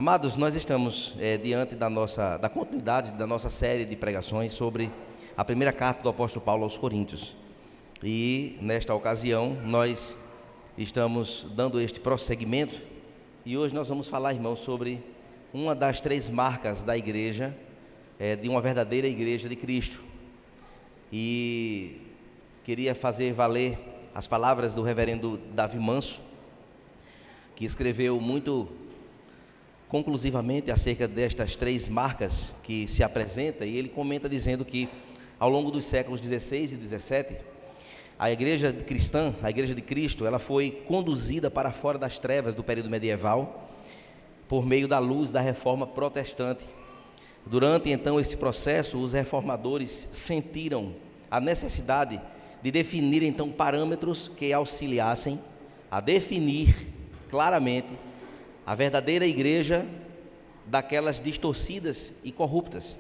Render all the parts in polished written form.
Amados, nós estamos diante da continuidade da nossa série de pregações sobre a primeira carta do apóstolo Paulo aos Coríntios. E nesta ocasião nós estamos dando este prosseguimento e hoje nós vamos falar, irmãos, sobre uma das três marcas da igreja, de uma verdadeira igreja de Cristo. E queria fazer valer as palavras do reverendo Davi Manso, que escreveu muito conclusivamente acerca destas três marcas que se apresenta, e ele comenta dizendo que ao longo dos séculos 16 e 17, a igreja cristã, a igreja de Cristo, ela foi conduzida para fora das trevas do período medieval por meio da luz da reforma protestante. Durante então esse processo, os reformadores sentiram a necessidade de definir então parâmetros que auxiliassem a definir claramente a verdadeira igreja daquelas distorcidas e corruptas.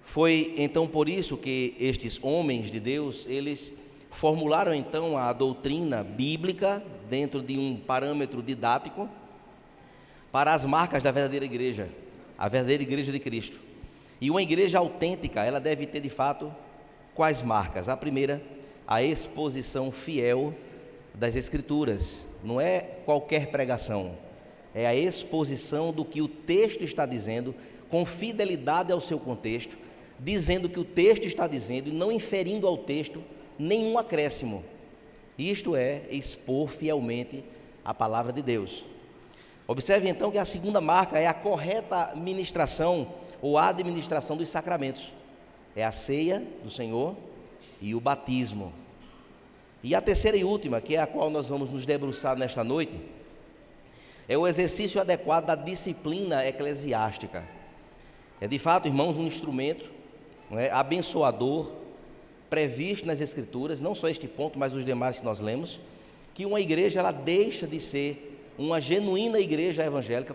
Foi então por isso que estes homens de Deus, eles formularam então a doutrina bíblica dentro de um parâmetro didático para as marcas da verdadeira igreja, a verdadeira igreja de Cristo. E uma igreja autêntica, ela deve ter de fato quais marcas? A primeira, a exposição fiel das Escrituras. Não é qualquer pregação, é a exposição do que o texto está dizendo, com fidelidade ao seu contexto, dizendo o que o texto está dizendo e não inferindo ao texto nenhum acréscimo. Isto é expor fielmente a palavra de Deus. Observe então que a segunda marca é a correta ministração ou administração dos sacramentos. É a ceia do Senhor e o batismo. E a terceira e última, que é a qual nós vamos nos debruçar nesta noite, é o exercício adequado da disciplina eclesiástica. É de fato, irmãos, um instrumento, abençoador, previsto nas Escrituras, não só este ponto, mas os demais que nós lemos, que uma igreja ela deixa de ser uma genuína igreja evangélica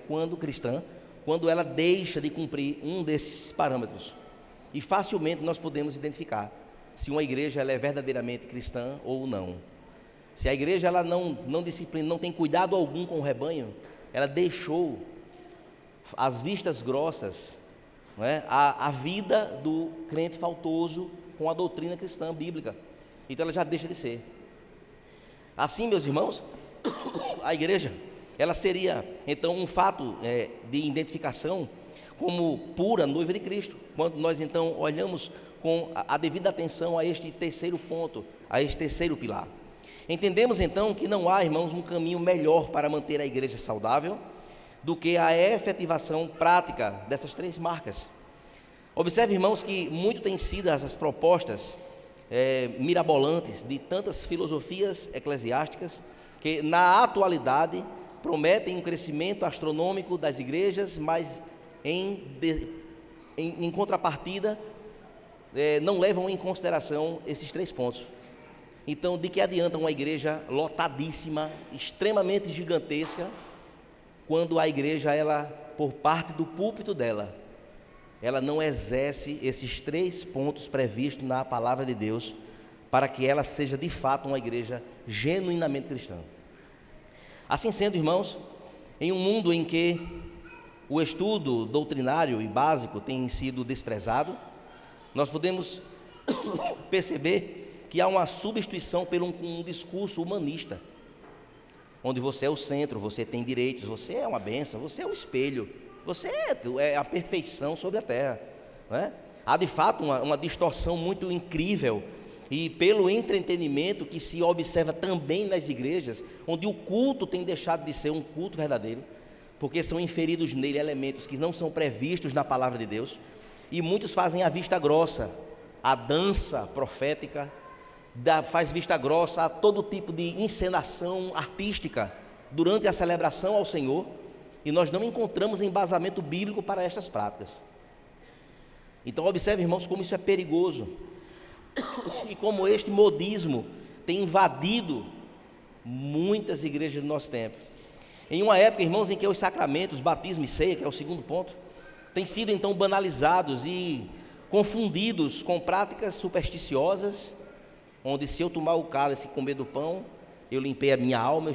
quando ela deixa de cumprir um desses parâmetros. E facilmente nós podemos identificar se uma igreja ela é verdadeiramente cristã ou não. Se a igreja ela não disciplina, não tem cuidado algum com o rebanho, ela deixou as vistas grossas, a vida do crente faltoso com a doutrina cristã bíblica. Então ela já deixa de ser. Assim, meus irmãos, a igreja ela seria então um fato de identificação como pura noiva de Cristo, quando nós então olhamos com a devida atenção a este terceiro ponto, a este terceiro pilar. Entendemos então que não há, irmãos, um caminho melhor para manter a igreja saudável do que a efetivação prática dessas três marcas. Observe, irmãos, que muito têm sido essas propostas mirabolantes de tantas filosofias eclesiásticas que na atualidade prometem um crescimento astronômico das igrejas, mas em contrapartida não levam em consideração esses três pontos. Então, de que adianta uma igreja lotadíssima, extremamente gigantesca, quando a igreja, ela, por parte do púlpito dela, ela não exerce esses três pontos previstos na palavra de Deus, para que ela seja de fato uma igreja genuinamente cristã. Assim sendo, irmãos, em um mundo em que o estudo doutrinário e básico tem sido desprezado, nós podemos perceber que há uma substituição por um discurso humanista, onde você é o centro, você tem direitos, você é uma bênção, você é o espelho, você é a perfeição sobre a terra, Há de fato uma distorção muito incrível, e pelo entretenimento que se observa também nas igrejas, onde o culto tem deixado de ser um culto verdadeiro, porque são inferidos nele elementos que não são previstos na palavra de Deus, e muitos fazem a vista grossa, a dança profética, faz vista grossa a todo tipo de encenação artística durante a celebração ao Senhor, e nós não encontramos embasamento bíblico para estas práticas. Então observe, irmãos, como isso é perigoso, e como este modismo tem invadido muitas igrejas do nosso tempo. Em uma época, irmãos, em que os sacramentos, batismo e ceia, que é o segundo ponto, têm sido então banalizados e confundidos com práticas supersticiosas, onde se eu tomar o cálice e comer do pão, eu limpei a minha alma,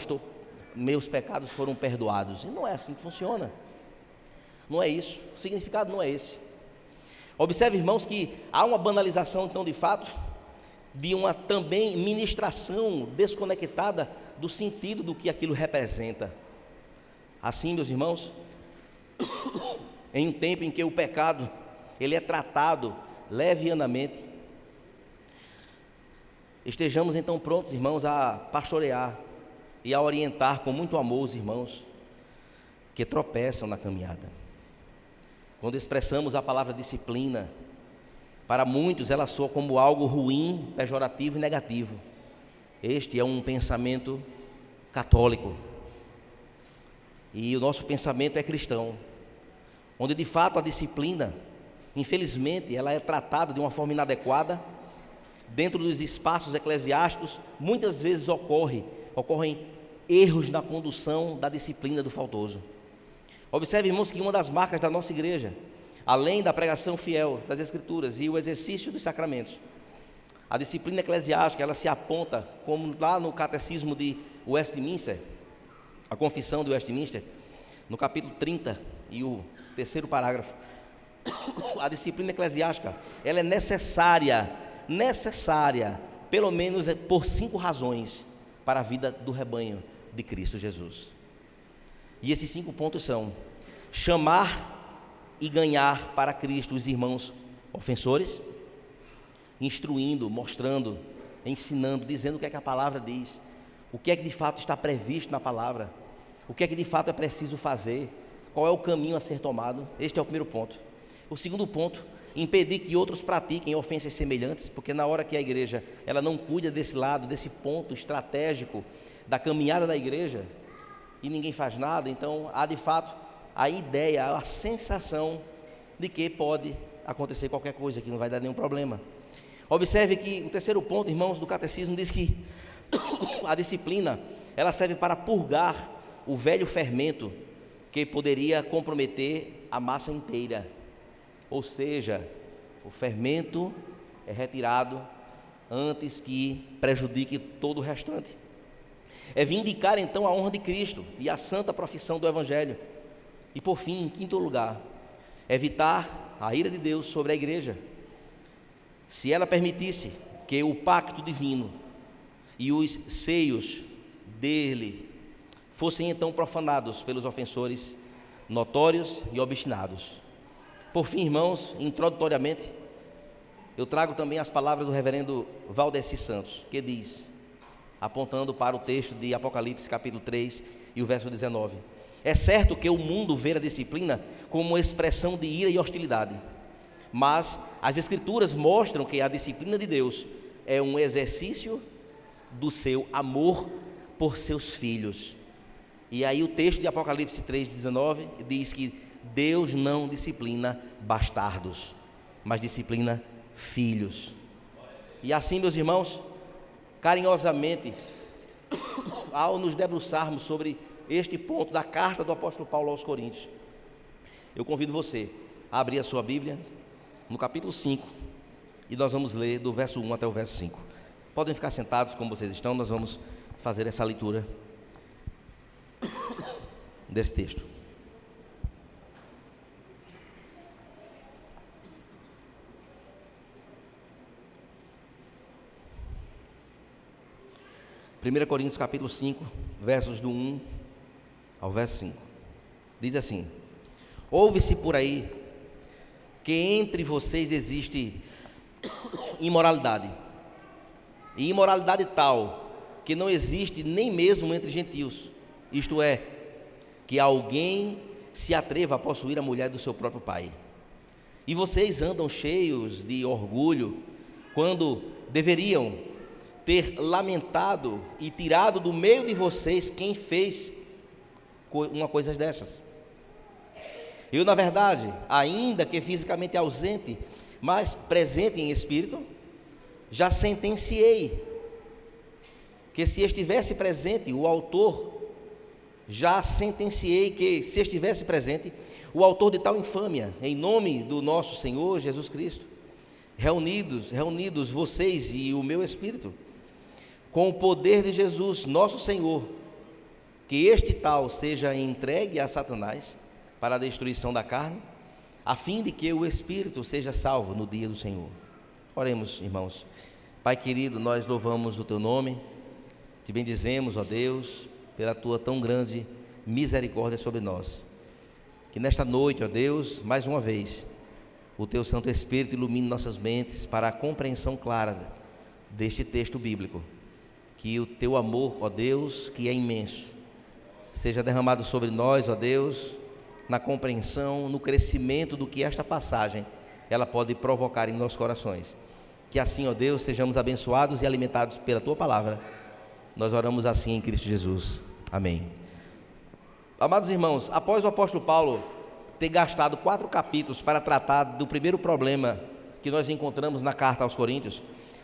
meus pecados foram perdoados. E não é assim que funciona. Não é isso, o significado não é esse. Observe, irmãos, que há uma banalização, então, de fato, de uma também ministração desconectada do sentido do que aquilo representa. Assim, meus irmãos, em um tempo em que o pecado, ele é tratado levianamente, estejamos então prontos, irmãos, a pastorear e a orientar com muito amor os irmãos que tropeçam na caminhada. Quando expressamos a palavra disciplina, para muitos ela soa como algo ruim, pejorativo e negativo. Este é um pensamento católico. E o nosso pensamento é cristão, onde de fato a disciplina, infelizmente, ela é tratada de uma forma inadequada. Dentro dos espaços eclesiásticos, muitas vezes ocorrem erros na condução da disciplina do faltoso. Observe, irmãos, que uma das marcas da nossa igreja, além da pregação fiel das Escrituras e o exercício dos sacramentos, a disciplina eclesiástica, ela se aponta, como lá no Catecismo de Westminster, a Confissão de Westminster, no capítulo 30 e o terceiro parágrafo, a disciplina eclesiástica, ela é necessária, pelo menos por 5 razões para a vida do rebanho de Cristo Jesus. E esses 5 pontos são: chamar e ganhar para Cristo os irmãos ofensores, instruindo, mostrando, ensinando, dizendo o que é que a palavra diz, o que é que de fato está previsto na palavra, o que é que de fato é preciso fazer, qual é o caminho a ser tomado. Este é o primeiro ponto. O segundo ponto: impedir que outros pratiquem ofensas semelhantes, porque na hora que a igreja ela não cuida desse lado, desse ponto estratégico da caminhada da igreja, e ninguém faz nada, então há de fato a ideia, a sensação de que pode acontecer qualquer coisa, que não vai dar nenhum problema. Observe que o terceiro ponto, irmãos, do catecismo diz que a disciplina, ela serve para purgar o velho fermento que poderia comprometer a massa inteira. Ou seja, o fermento é retirado antes que prejudique todo o restante. É vindicar então a honra de Cristo e a santa profissão do Evangelho. E por fim, em quinto lugar, evitar a ira de Deus sobre a igreja. Se ela permitisse que o pacto divino e os seios dele fossem então profanados pelos ofensores notórios e obstinados. Por fim, irmãos, introdutoriamente, eu trago também as palavras do reverendo Valdeci Santos, que diz, apontando para o texto de Apocalipse capítulo 3 e o verso 19: é certo que o mundo vê a disciplina como uma expressão de ira e hostilidade, mas as Escrituras mostram que a disciplina de Deus é um exercício do seu amor por seus filhos. E aí o texto de Apocalipse 3:19 diz que Deus não disciplina bastardos, mas disciplina filhos. E assim, meus irmãos, carinhosamente, ao nos debruçarmos sobre este ponto da carta do apóstolo Paulo aos Coríntios, eu convido você a abrir a sua Bíblia no capítulo 5, e nós vamos ler do verso 1 até o verso 5. Podem ficar sentados como vocês estão, nós vamos fazer essa leitura desse texto. Primeira Coríntios capítulo 5, versos do 1 ao verso 5. Diz assim: ouve-se por aí que entre vocês existe imoralidade, e imoralidade tal que não existe nem mesmo entre gentios, isto é, que alguém se atreva a possuir a mulher do seu próprio pai. E vocês andam cheios de orgulho, quando deveriam ter lamentado e tirado do meio de vocês quem fez uma coisa dessas. Eu, na verdade, ainda que fisicamente ausente, mas presente em espírito, já sentenciei que se estivesse presente o autor, o autor de tal infâmia, em nome do nosso Senhor Jesus Cristo, reunidos vocês e o meu espírito, com o poder de Jesus, nosso Senhor, que este tal seja entregue a Satanás, para a destruição da carne, a fim de que o espírito seja salvo no dia do Senhor. Oremos, irmãos. Pai querido, nós louvamos o teu nome, te bendizemos, ó Deus, pela tua tão grande misericórdia sobre nós. Que nesta noite, ó Deus, mais uma vez, o teu Santo Espírito ilumine nossas mentes para a compreensão clara deste texto bíblico. Que o teu amor, ó Deus, que é imenso, seja derramado sobre nós, ó Deus, na compreensão, no crescimento do que esta passagem ela pode provocar em nossos corações. Que assim, ó Deus, sejamos abençoados e alimentados pela tua palavra. Nós oramos assim em Cristo Jesus. Amém. Amados irmãos, após o apóstolo Paulo ter gastado 4 capítulos para tratar do primeiro problema que nós encontramos na carta aos Coríntios,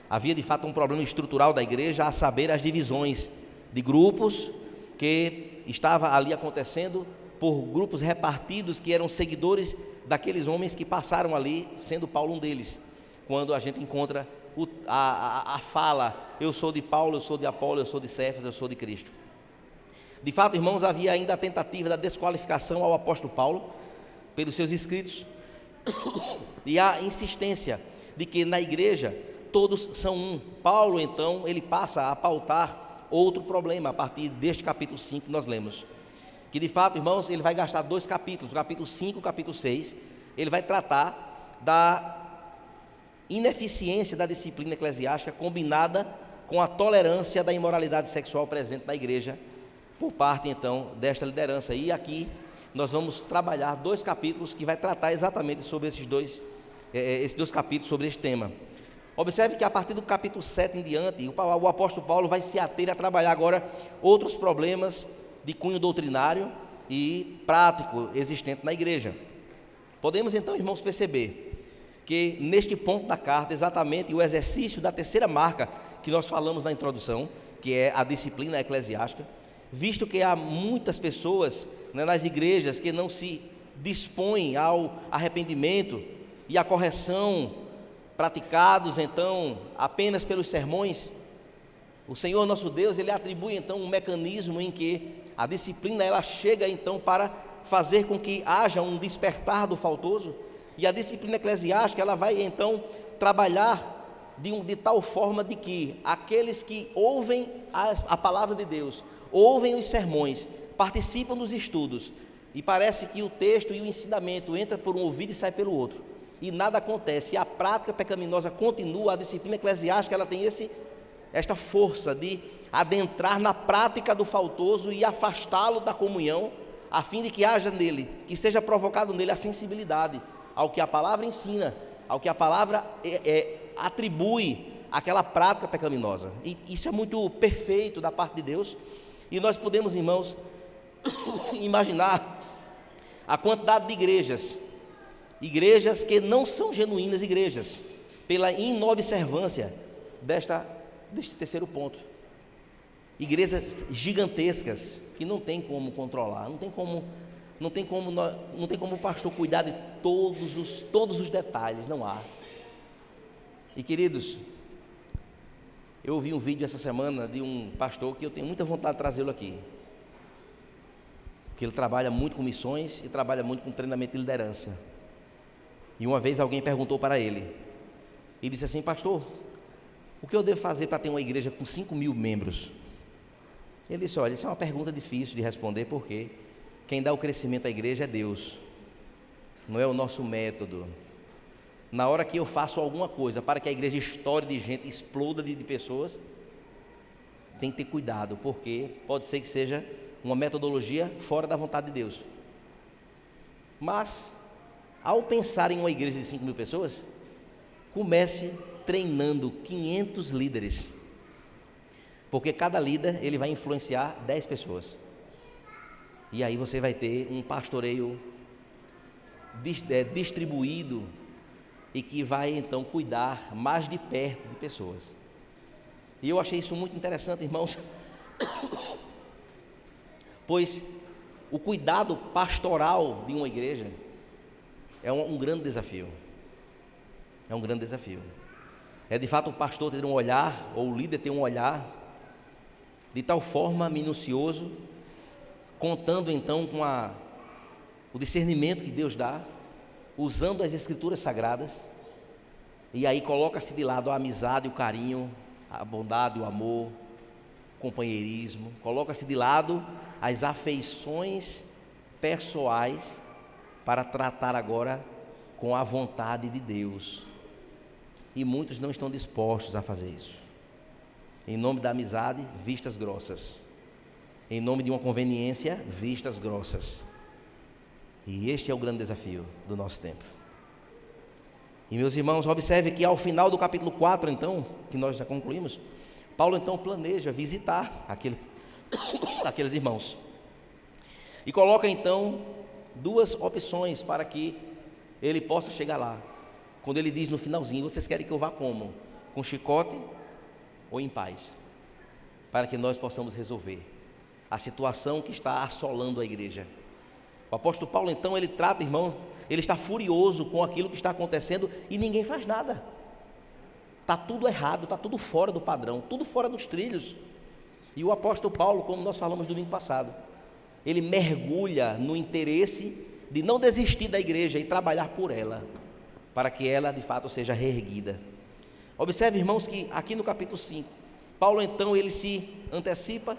havia de fato um problema estrutural da igreja, a saber, as divisões de grupos que estava ali acontecendo por grupos repartidos que eram seguidores daqueles homens que passaram ali, sendo Paulo um deles. Quando a gente encontra a fala, eu sou de Paulo, eu sou de Apolo, eu sou de Cefas, eu sou de Cristo. De fato, irmãos, havia ainda a tentativa da desqualificação ao apóstolo Paulo pelos seus escritos e a insistência de que na igreja todos são um. Paulo, então, ele passa a pautar outro problema a partir deste capítulo 5 que nós lemos. Que de fato, irmãos, ele vai gastar 2 capítulos, o capítulo 5 e o capítulo 6, ele vai tratar da ineficiência da disciplina eclesiástica combinada com a tolerância da imoralidade sexual presente na igreja por parte, então, desta liderança. E aqui nós vamos trabalhar 2 capítulos que vai tratar exatamente sobre esses dois capítulos, sobre este tema. Observe que a partir do capítulo 7 em diante, o apóstolo Paulo vai se ater a trabalhar agora outros problemas de cunho doutrinário e prático existente na igreja. Podemos então, irmãos, perceber que neste ponto da carta, exatamente o exercício da terceira marca que nós falamos na introdução, que é a disciplina eclesiástica, visto que há muitas pessoas, né, nas igrejas que não se dispõem ao arrependimento e à correção, praticados então apenas pelos sermões, o Senhor nosso Deus, ele atribui então um mecanismo em que a disciplina ela chega então para fazer com que haja um despertar do faltoso, e a disciplina eclesiástica ela vai então trabalhar de tal forma de que aqueles que ouvem a palavra de Deus, ouvem os sermões, participam dos estudos, e parece que o texto e o ensinamento entra por um ouvido e sai pelo outro, e nada acontece, e a prática pecaminosa continua. A disciplina eclesiástica ela tem esta força de adentrar na prática do faltoso e afastá-lo da comunhão, a fim de que haja nele, que seja provocado nele a sensibilidade ao que a palavra ensina, ao que a palavra atribui àquela prática pecaminosa. E isso é muito perfeito da parte de Deus, e nós podemos, irmãos, imaginar a quantidade de igrejas que não são genuínas igrejas, pela inobservância deste terceiro ponto. Igrejas gigantescas que não tem como controlar, não tem como o pastor cuidar de todos os detalhes, não há. E queridos, eu ouvi um vídeo essa semana de um pastor que eu tenho muita vontade de trazê-lo aqui, porque ele trabalha muito com missões e trabalha muito com treinamento de liderança. E uma vez alguém perguntou para ele, e disse assim: pastor, o que eu devo fazer para ter uma igreja com 5.000 membros? Ele disse: olha, isso é uma pergunta difícil de responder, porque quem dá o crescimento à igreja é Deus, não é o nosso método. Na hora que eu faço alguma coisa para que a igreja estoure de gente, exploda de pessoas, tem que ter cuidado, porque pode ser que seja uma metodologia fora da vontade de Deus. Mas, ao pensar em uma igreja de 5.000 pessoas, comece treinando 500 líderes, porque cada líder ele vai influenciar 10 pessoas, e aí você vai ter um pastoreio distribuído, e que vai então cuidar mais de perto de pessoas. E eu achei isso muito interessante, irmãos, pois o cuidado pastoral de uma igreja é um grande desafio. É um grande desafio. É de fato o pastor ter um olhar, ou o líder ter um olhar de tal forma minucioso, contando então com a o discernimento que Deus dá, usando as Escrituras Sagradas, e aí coloca-se de lado a amizade, o carinho, a bondade, o amor, o companheirismo, coloca-se de lado as afeições pessoais para tratar agora com a vontade de Deus. E muitos não estão dispostos a fazer isso. Em nome da amizade, vistas grossas. Em nome de uma conveniência, vistas grossas. E este é o grande desafio do nosso tempo. E meus irmãos, observe que ao final do capítulo 4, então, que nós já concluímos, Paulo então planeja visitar aqueles irmãos. E coloca então duas opções para que ele possa chegar lá. Quando ele diz no finalzinho: vocês querem que eu vá como? Com chicote ou em paz? Para que nós possamos resolver a situação que está assolando a igreja. O apóstolo Paulo então, ele trata, irmãos, ele está furioso com aquilo que está acontecendo e ninguém faz nada. Está tudo errado, está tudo fora do padrão, tudo fora dos trilhos. E o apóstolo Paulo, como nós falamos domingo passado, ele mergulha no interesse de não desistir da igreja e trabalhar por ela, para que ela de fato seja reerguida. Observe, irmãos, que aqui no capítulo 5, Paulo então ele se antecipa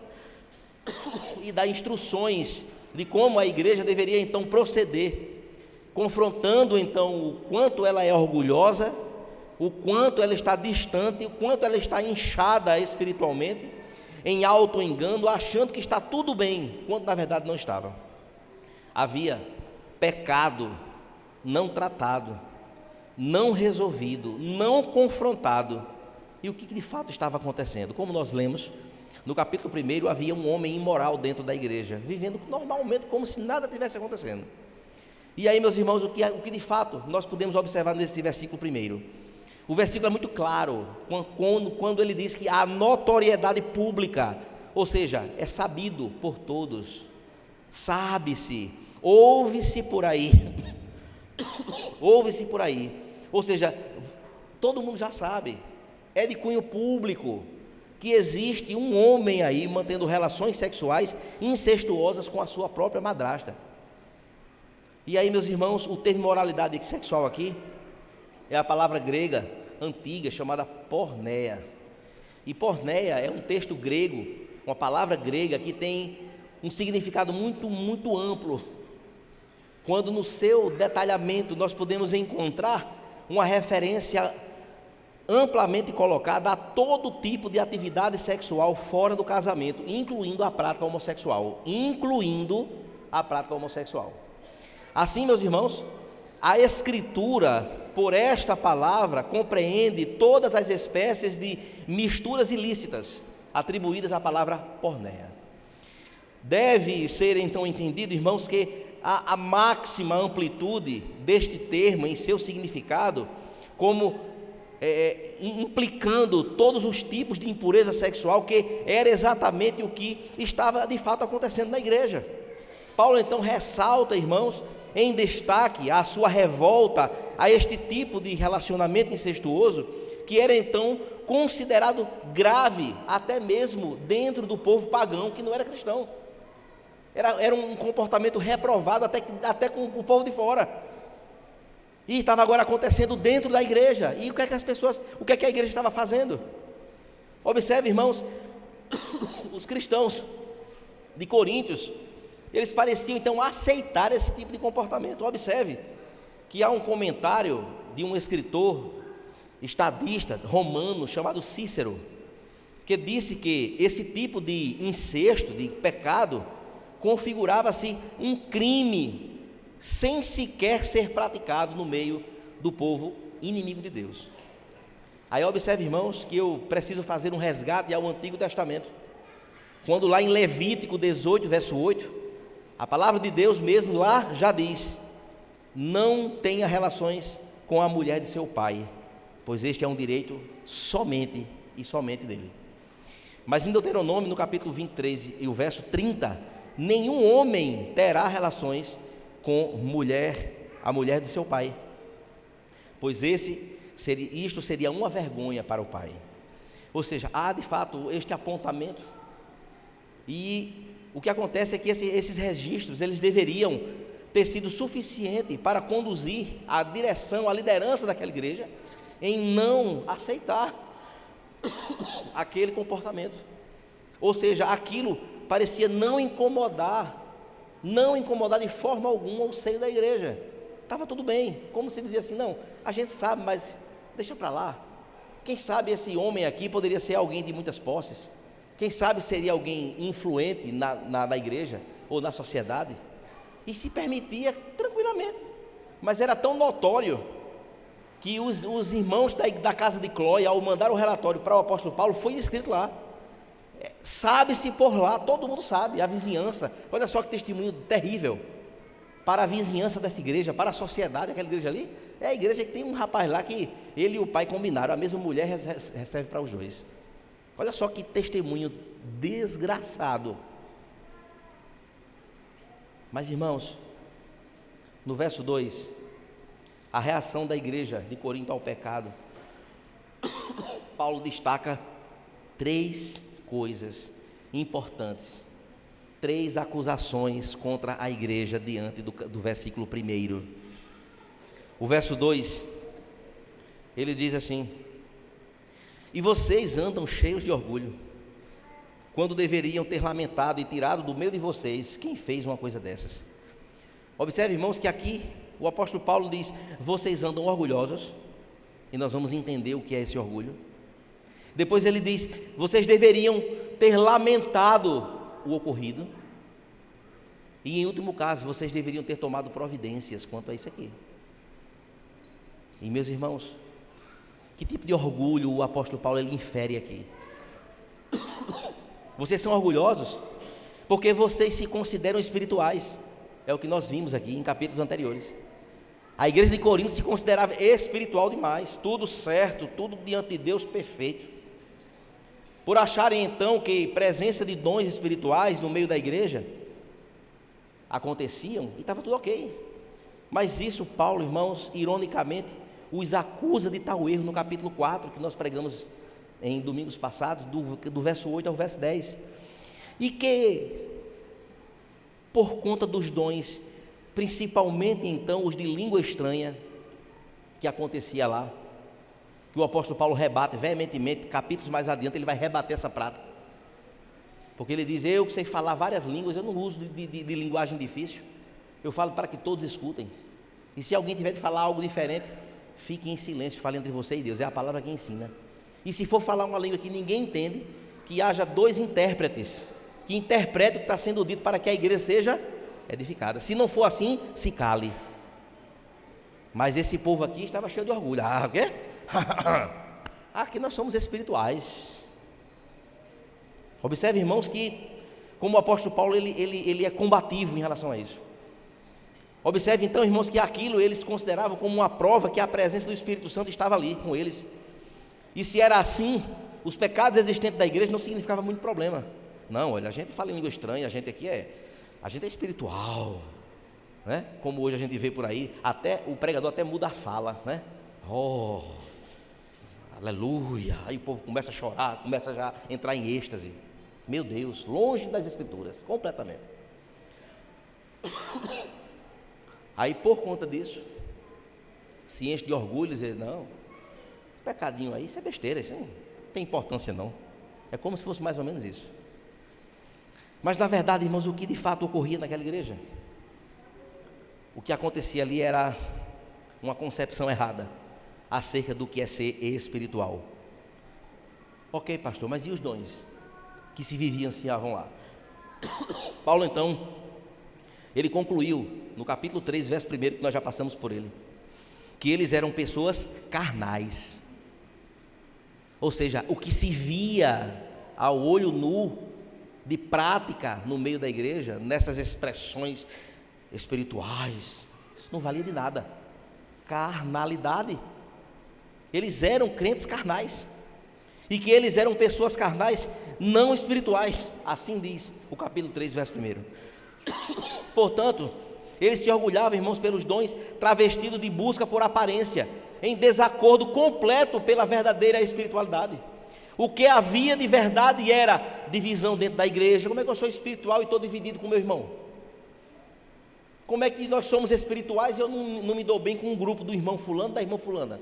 e dá instruções de como a igreja deveria então proceder, confrontando então o quanto ela é orgulhosa, o quanto ela está distante, o quanto ela está inchada espiritualmente, em auto-engano, achando que está tudo bem, quando na verdade não estava. Havia pecado não tratado, não resolvido, não confrontado. E o que de fato estava acontecendo? Como nós lemos, no capítulo 1, havia um homem imoral dentro da igreja, vivendo normalmente como se nada tivesse acontecendo. E aí, meus irmãos, o que de fato nós podemos observar nesse versículo 1? O versículo é muito claro, quando ele diz que há notoriedade pública, ou seja, é sabido por todos, sabe-se, ouve-se por aí, ouve-se por aí, ou seja, todo mundo já sabe, é de cunho público, que existe um homem aí mantendo relações sexuais incestuosas com a sua própria madrasta. E aí, meus irmãos, o termo moralidade sexual aqui é a palavra grega antiga chamada porneia. E porneia é um texto grego, uma palavra grega que tem um significado muito, muito amplo, quando no seu detalhamento nós podemos encontrar uma referência amplamente colocada a todo tipo de atividade sexual fora do casamento, incluindo a prática homossexual, Assim, meus irmãos, a Escritura, por esta palavra, compreende todas as espécies de misturas ilícitas atribuídas à palavra porneia. Deve ser então entendido, irmãos, que a máxima amplitude deste termo em seu significado, como implicando todos os tipos de impureza sexual, que era exatamente o que estava de fato acontecendo na igreja. Paulo então ressalta, irmãos, em destaque a sua revolta a este tipo de relacionamento incestuoso, que era então considerado grave até mesmo dentro do povo pagão que não era cristão. Era um comportamento reprovado até com o povo de fora. E estava agora acontecendo dentro da igreja. E o que é que a igreja estava fazendo? Observe, irmãos, os cristãos de Coríntios, eles pareciam então aceitar esse tipo de comportamento. Observe que há um comentário de um escritor estadista romano chamado Cícero, que disse que esse tipo de incesto, de pecado, configurava-se um crime sem sequer ser praticado no meio do povo inimigo de Deus. Aí observe, irmãos, que eu preciso fazer um resgate ao Antigo Testamento, quando lá em Levítico 18, verso 8, a palavra de Deus mesmo lá já diz: não tenha relações com a mulher de seu pai, pois este é um direito somente e somente dele. Mas em Deuteronômio, no capítulo 23 e o verso 30, nenhum homem terá relações com a mulher de seu pai, pois isto seria uma vergonha para o pai. Ou seja, há de fato este apontamento, e o que acontece é que esses registros, eles deveriam ter sido suficiente para conduzir a direção, a liderança daquela igreja em não aceitar aquele comportamento. Ou seja, aquilo parecia não incomodar de forma alguma o seio da igreja. Estava tudo bem, como se dizia assim, não, a gente sabe, mas deixa para lá. Quem sabe esse homem aqui poderia ser alguém de muitas posses. Quem sabe seria alguém influente na igreja ou na sociedade. E se permitia tranquilamente. Mas era tão notório que os irmãos da casa de Cloé, ao mandar o relatório para o apóstolo Paulo, foi escrito lá. Sabe-se por lá, todo mundo sabe, a vizinhança. Olha só que testemunho terrível para a vizinhança dessa igreja, para a sociedade, aquela igreja ali. É a igreja que tem um rapaz lá que ele e o pai combinaram, a mesma mulher recebe para os dois. Olha só que testemunho desgraçado. Mas irmãos, no verso 2, a reação da igreja de Corinto ao pecado, Paulo destaca 3 coisas importantes, 3 acusações contra a igreja diante do versículo 1. O verso 2, ele diz assim: e vocês andam cheios de orgulho, quando deveriam ter lamentado e tirado do meio de vocês quem fez uma coisa dessas. Observe, irmãos, que aqui o apóstolo Paulo diz: vocês andam orgulhosos, e nós vamos entender o que é esse orgulho. Depois ele diz: vocês deveriam ter lamentado o ocorrido, e em último caso, vocês deveriam ter tomado providências quanto a isso aqui. E meus irmãos, que tipo de orgulho o apóstolo Paulo ele infere aqui? Vocês são orgulhosos porque vocês se consideram espirituais. É o que nós vimos aqui em capítulos anteriores. A igreja de Corinto se considerava espiritual demais, tudo certo, tudo diante de Deus perfeito. Por acharem então que presença de dons espirituais no meio da igreja aconteciam e estava tudo ok. Mas isso Paulo, irmãos, ironicamente, os acusa de tal erro no capítulo 4, que nós pregamos em domingos passados, do verso 8 ao verso 10. E que, por conta dos dons, principalmente então os de língua estranha, que acontecia lá, que o apóstolo Paulo rebate veementemente, capítulos mais adiante ele vai rebater essa prática, porque ele diz: eu que sei falar várias línguas, eu não uso de linguagem difícil, eu falo para que todos escutem, e se alguém tiver de falar algo diferente, fique em silêncio, fale entre você e Deus, é a palavra que ensina. E se for falar uma língua que ninguém entende, que haja 2 intérpretes, que interpretem o que está sendo dito para que a igreja seja edificada. Se não for assim, se cale. Mas esse povo aqui estava cheio de orgulho. Ah, o quê? Aqui nós somos espirituais. Observe, irmãos, que como o apóstolo Paulo ele é combativo em relação a isso. Observe então, irmãos, que aquilo eles consideravam como uma prova que a presença do Espírito Santo estava ali com eles. E se era assim, os pecados existentes da igreja não significavam muito problema. Não, olha, a gente fala em língua estranha, a gente é espiritual, né? Como hoje a gente vê por aí, até o pregador até muda a fala, né? Oh, aleluia, aí o povo começa a chorar, começa já a entrar em êxtase. Meu Deus, longe das escrituras, completamente. Aí por conta disso, se enche de orgulho, dizer: não, pecadinho aí, isso é besteira, isso não tem importância não. É como se fosse mais ou menos isso. Mas na verdade, irmãos, o que de fato ocorria naquela igreja? O que acontecia ali era uma concepção errada acerca do que é ser espiritual. Ok, pastor, mas e os dons que se vivenciavam lá? Paulo então, ele concluiu no capítulo 3, verso 1, que nós já passamos por ele, que eles eram pessoas carnais. Ou seja, o que se via ao olho nu de prática no meio da igreja, nessas expressões espirituais, isso não valia de nada. Carnalidade. Eles eram crentes carnais, e que eles eram pessoas carnais não espirituais, assim diz o capítulo 3, verso 1. Portanto, eles se orgulhavam, irmãos, pelos dons, travestidos de busca por aparência, em desacordo completo pela verdadeira espiritualidade. O que havia de verdade era divisão dentro da igreja. Como é que eu sou espiritual e estou dividido com meu irmão? Como é que nós somos espirituais e eu não me dou bem com um grupo do irmão fulano, da irmã fulana?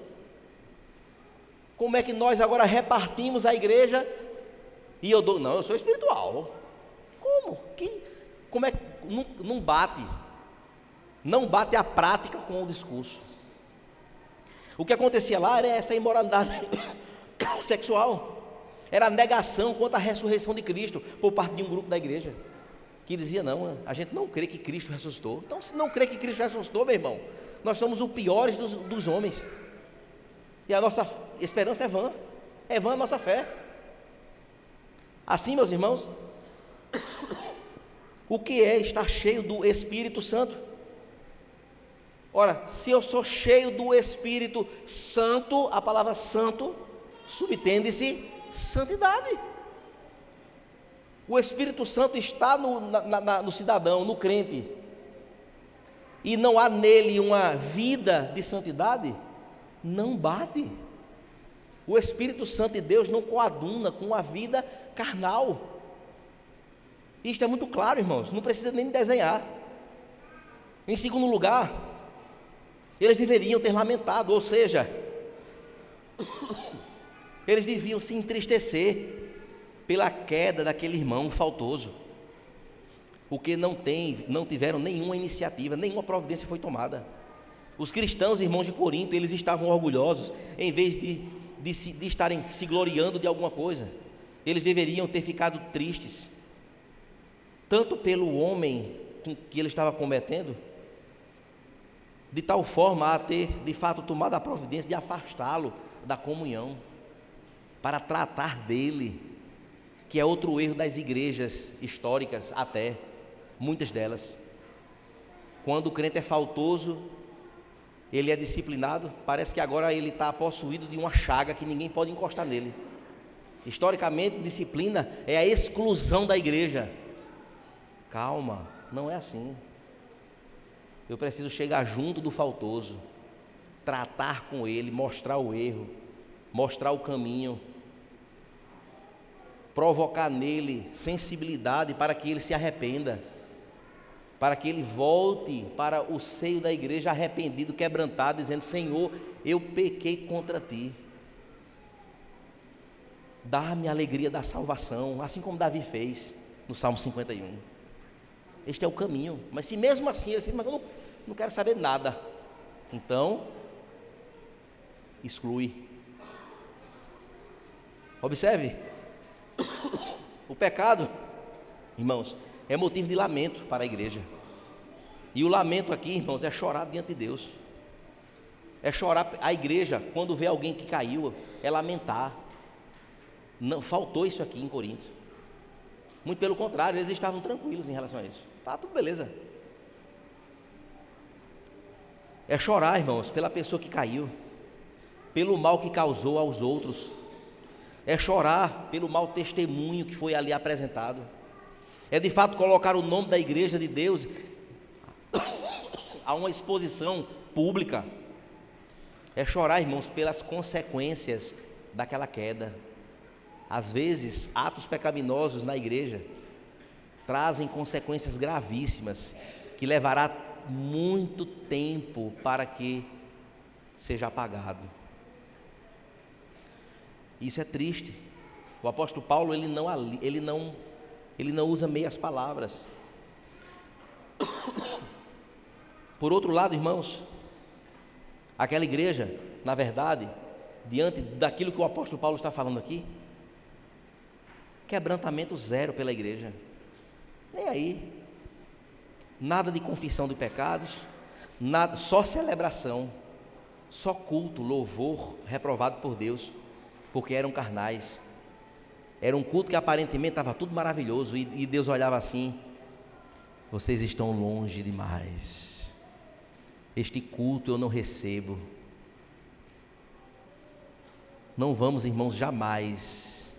Como é que nós agora repartimos a igreja e eu dou, não, eu sou espiritual. Como? Como é que não bate? Não bate a prática com o discurso. O que acontecia lá era essa imoralidade sexual, era a negação quanto à ressurreição de Cristo por parte de um grupo da igreja, que dizia, não, a gente não crê que Cristo ressuscitou. Então, se não crê que Cristo ressuscitou, meu irmão, nós somos os piores dos homens, e a nossa esperança é vã a nossa fé. Assim, meus irmãos, o que é estar cheio do Espírito Santo? Ora, se eu sou cheio do Espírito Santo, a palavra santo subtende-se santidade. O Espírito Santo está no cidadão, no crente, e não há nele uma vida de santidade, não bate. O Espírito Santo de Deus não coaduna com a vida carnal. Isto é muito claro, irmãos, não precisa nem desenhar. Em segundo lugar, eles deveriam ter lamentado, ou seja, eles deviam se entristecer pela queda daquele irmão faltoso, porque não tiveram nenhuma iniciativa, nenhuma providência foi tomada. Os cristãos, irmãos de Corinto, eles estavam orgulhosos, em vez de estarem se gloriando de alguma coisa, eles deveriam ter ficado tristes, tanto pelo homem que ele estava cometendo, de tal forma a ter de fato tomado a providência de afastá-lo da comunhão, para tratar dele, que é outro erro das igrejas históricas, até muitas delas. Quando o crente é faltoso, ele é disciplinado, parece que agora ele está possuído de uma chaga que ninguém pode encostar nele. Historicamente, disciplina é a exclusão da igreja. Calma, não é assim. Eu preciso chegar junto do faltoso, tratar com ele, mostrar o erro, mostrar o caminho, provocar nele sensibilidade para que ele se arrependa, para que ele volte para o seio da igreja arrependido, quebrantado, dizendo: Senhor, eu pequei contra ti, dá-me a alegria da salvação, assim como Davi fez no Salmo 51. Este é o caminho. Mas se mesmo assim ele diz: mas eu não quero saber nada, então exclui. Observe, o pecado, irmãos, é motivo de lamento para a igreja. E o lamento aqui, irmãos, é chorar diante de Deus. É chorar. A igreja, quando vê alguém que caiu, é lamentar. Não faltou isso aqui em Corinto. Muito pelo contrário, eles estavam tranquilos em relação a isso. Tá tudo beleza. É chorar, irmãos, pela pessoa que caiu, pelo mal que causou aos outros. É chorar pelo mau testemunho que foi ali apresentado. É de fato colocar o nome da igreja de Deus a uma exposição pública. É chorar, irmãos, pelas consequências daquela queda. Às vezes, atos pecaminosos na igreja trazem consequências gravíssimas, que levará muito tempo para que seja apagado. Isso é triste. O apóstolo Paulo, ele não usa meias palavras. Por outro lado, irmãos, aquela igreja, na verdade, diante daquilo que o apóstolo Paulo está falando aqui, quebrantamento zero pela igreja. Nem aí. Nada de confissão de pecados, nada, só celebração, só culto, louvor reprovado por Deus, porque eram carnais. Era um culto que aparentemente estava tudo maravilhoso, e Deus olhava assim: vocês estão longe demais, este culto eu não recebo. Não vamos, irmãos, jamais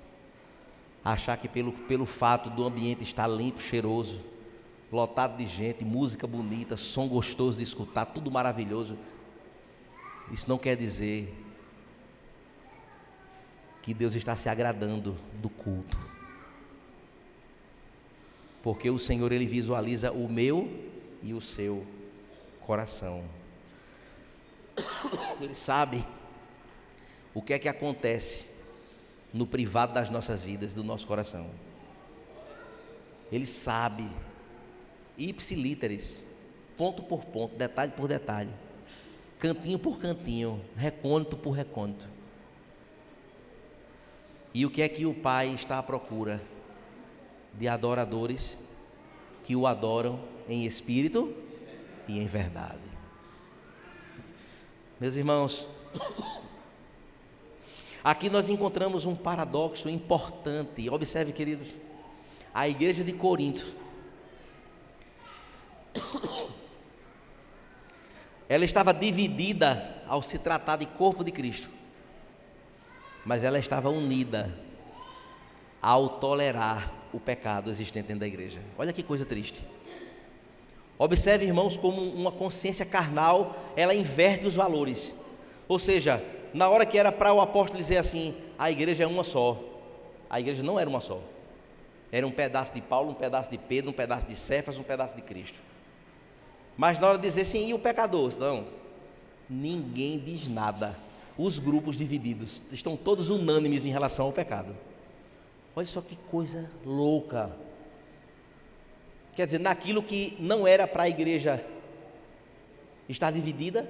achar que pelo fato do ambiente estar limpo, cheiroso, lotado de gente, música bonita, som gostoso de escutar, tudo maravilhoso, isso não quer dizer que Deus está se agradando do culto, porque o Senhor, Ele visualiza o meu e o seu coração. Ele sabe o que é que acontece no privado das nossas vidas, do nosso coração. Ele sabe, ipsilíteres, ponto por ponto, detalhe por detalhe, cantinho por cantinho, recôndito por recôndito. E o que é que o Pai está à procura? De adoradores que o adoram em espírito e em verdade. Meus irmãos, aqui nós encontramos um paradoxo importante. Observe, queridos, a igreja de Corinto, ela estava dividida ao se tratar de corpo de Cristo, mas ela estava unida ao tolerar o pecado existente dentro da igreja. Olha que coisa triste. Observe, irmãos, como uma consciência carnal, ela inverte os valores. Ou seja, na hora que era para o apóstolo dizer assim, a igreja é uma só, a igreja não era uma só. Era um pedaço de Paulo, um pedaço de Pedro, um pedaço de Cefas, um pedaço de Cristo. Mas na hora de dizer assim, e o pecador? Não, ninguém diz nada. Os grupos divididos estão todos unânimes em relação ao pecado. Olha só que coisa louca. Quer dizer, naquilo que não era para a igreja estar dividida,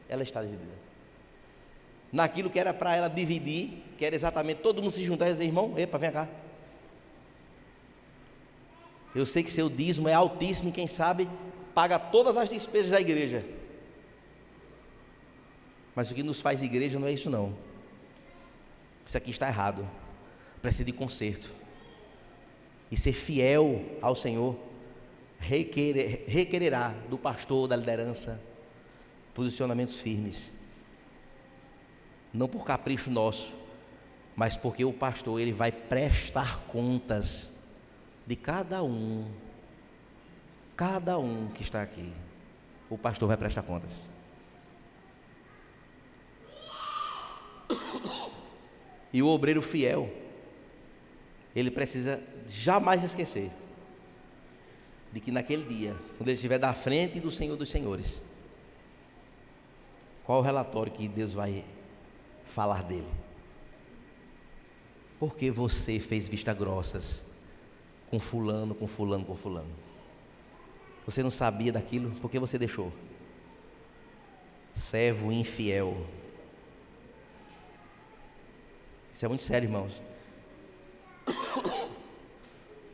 ela está dividida. Naquilo que era para ela dividir, que era exatamente todo mundo se juntar e dizer, irmão, epa, vem cá. Eu sei que seu dízimo é altíssimo e quem sabe paga todas as despesas da igreja. Mas o que nos faz igreja não é isso não. Isso aqui está errado. Precisa de conserto. E ser fiel ao Senhor requererá do pastor, da liderança, posicionamentos firmes. Não por capricho nosso, mas porque o pastor ele vai prestar contas de cada um que está aqui. O pastor vai prestar contas. E o obreiro fiel, ele precisa jamais esquecer de que naquele dia, quando ele estiver da frente do Senhor dos Senhores, qual o relatório que Deus vai falar dele? Porque você fez vista grossas com fulano, com fulano, com fulano. Você não sabia daquilo, porque você deixou? Servo infiel. Isso é muito sério, irmãos.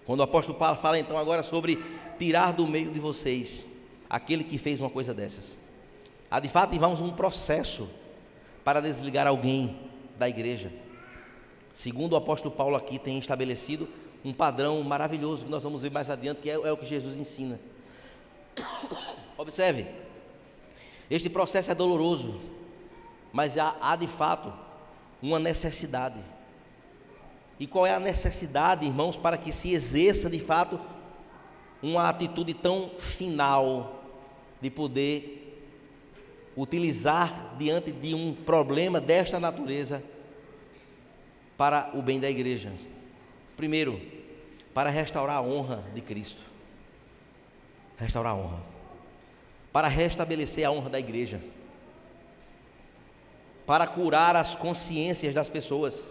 Quando o apóstolo Paulo fala então agora sobre tirar do meio de vocês aquele que fez uma coisa dessas. Há de fato, irmãos, um processo para desligar alguém da igreja. Segundo o apóstolo Paulo aqui tem estabelecido um padrão maravilhoso que nós vamos ver mais adiante, que é o que Jesus ensina. Observe, este processo é doloroso, mas há de fato uma necessidade. E qual é a necessidade, irmãos, para que se exerça de fato uma atitude tão final de poder utilizar diante de um problema desta natureza para o bem da igreja? Primeiro, para restaurar a honra de Cristo. Restaurar a honra. Para restabelecer a honra da igreja. Para curar as consciências das pessoas,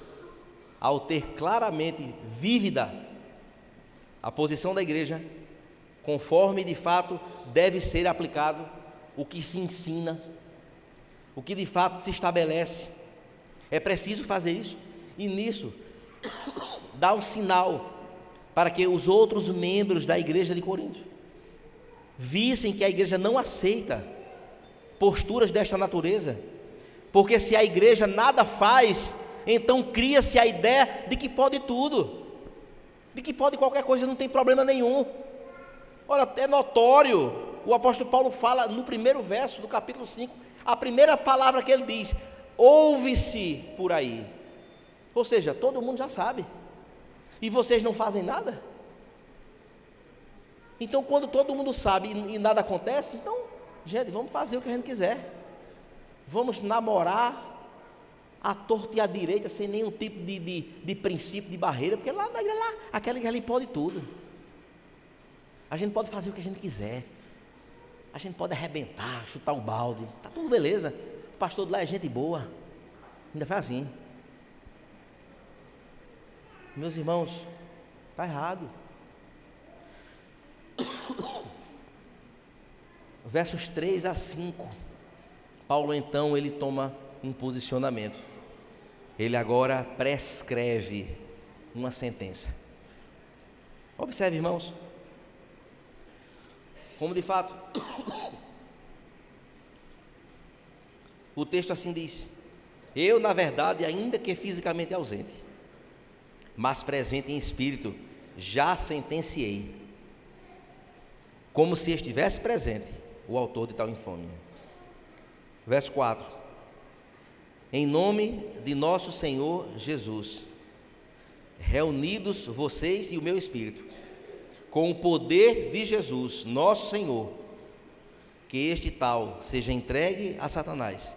ao ter claramente vívida a posição da igreja, conforme de fato deve ser aplicado o que se ensina, o que de fato se estabelece. É preciso fazer isso, e nisso dá um sinal para que os outros membros da igreja de Corinto vissem que a igreja não aceita posturas desta natureza, porque se a igreja nada faz, então cria-se a ideia de que pode tudo, de que pode qualquer coisa, não tem problema nenhum. Ora, é notório, o apóstolo Paulo fala no primeiro verso do capítulo 5, a primeira palavra que ele diz, ouve-se por aí, ou seja, todo mundo já sabe, e vocês não fazem nada? Então quando todo mundo sabe e nada acontece, então, gente, vamos fazer o que a gente quiser, vamos namorar à torta e à direita, sem nenhum tipo de princípio, de barreira, porque lá na igreja, aquela igreja ali pode tudo, a gente pode fazer o que a gente quiser, a gente pode arrebentar, chutar o balde, tá tudo beleza. O pastor de lá é gente boa. Ainda faz assim. Meus irmãos, está errado. Versos 3 a 5, Paulo então ele toma um posicionamento. Ele agora prescreve uma sentença. Observe, irmãos, como de fato o texto assim diz: eu, na verdade, ainda que fisicamente ausente, mas presente em espírito, já sentenciei, como se estivesse presente, o autor de tal infâmia. Verso 4: em nome de nosso Senhor Jesus, reunidos vocês e o meu espírito, com o poder de Jesus, nosso Senhor, que este tal seja entregue a Satanás,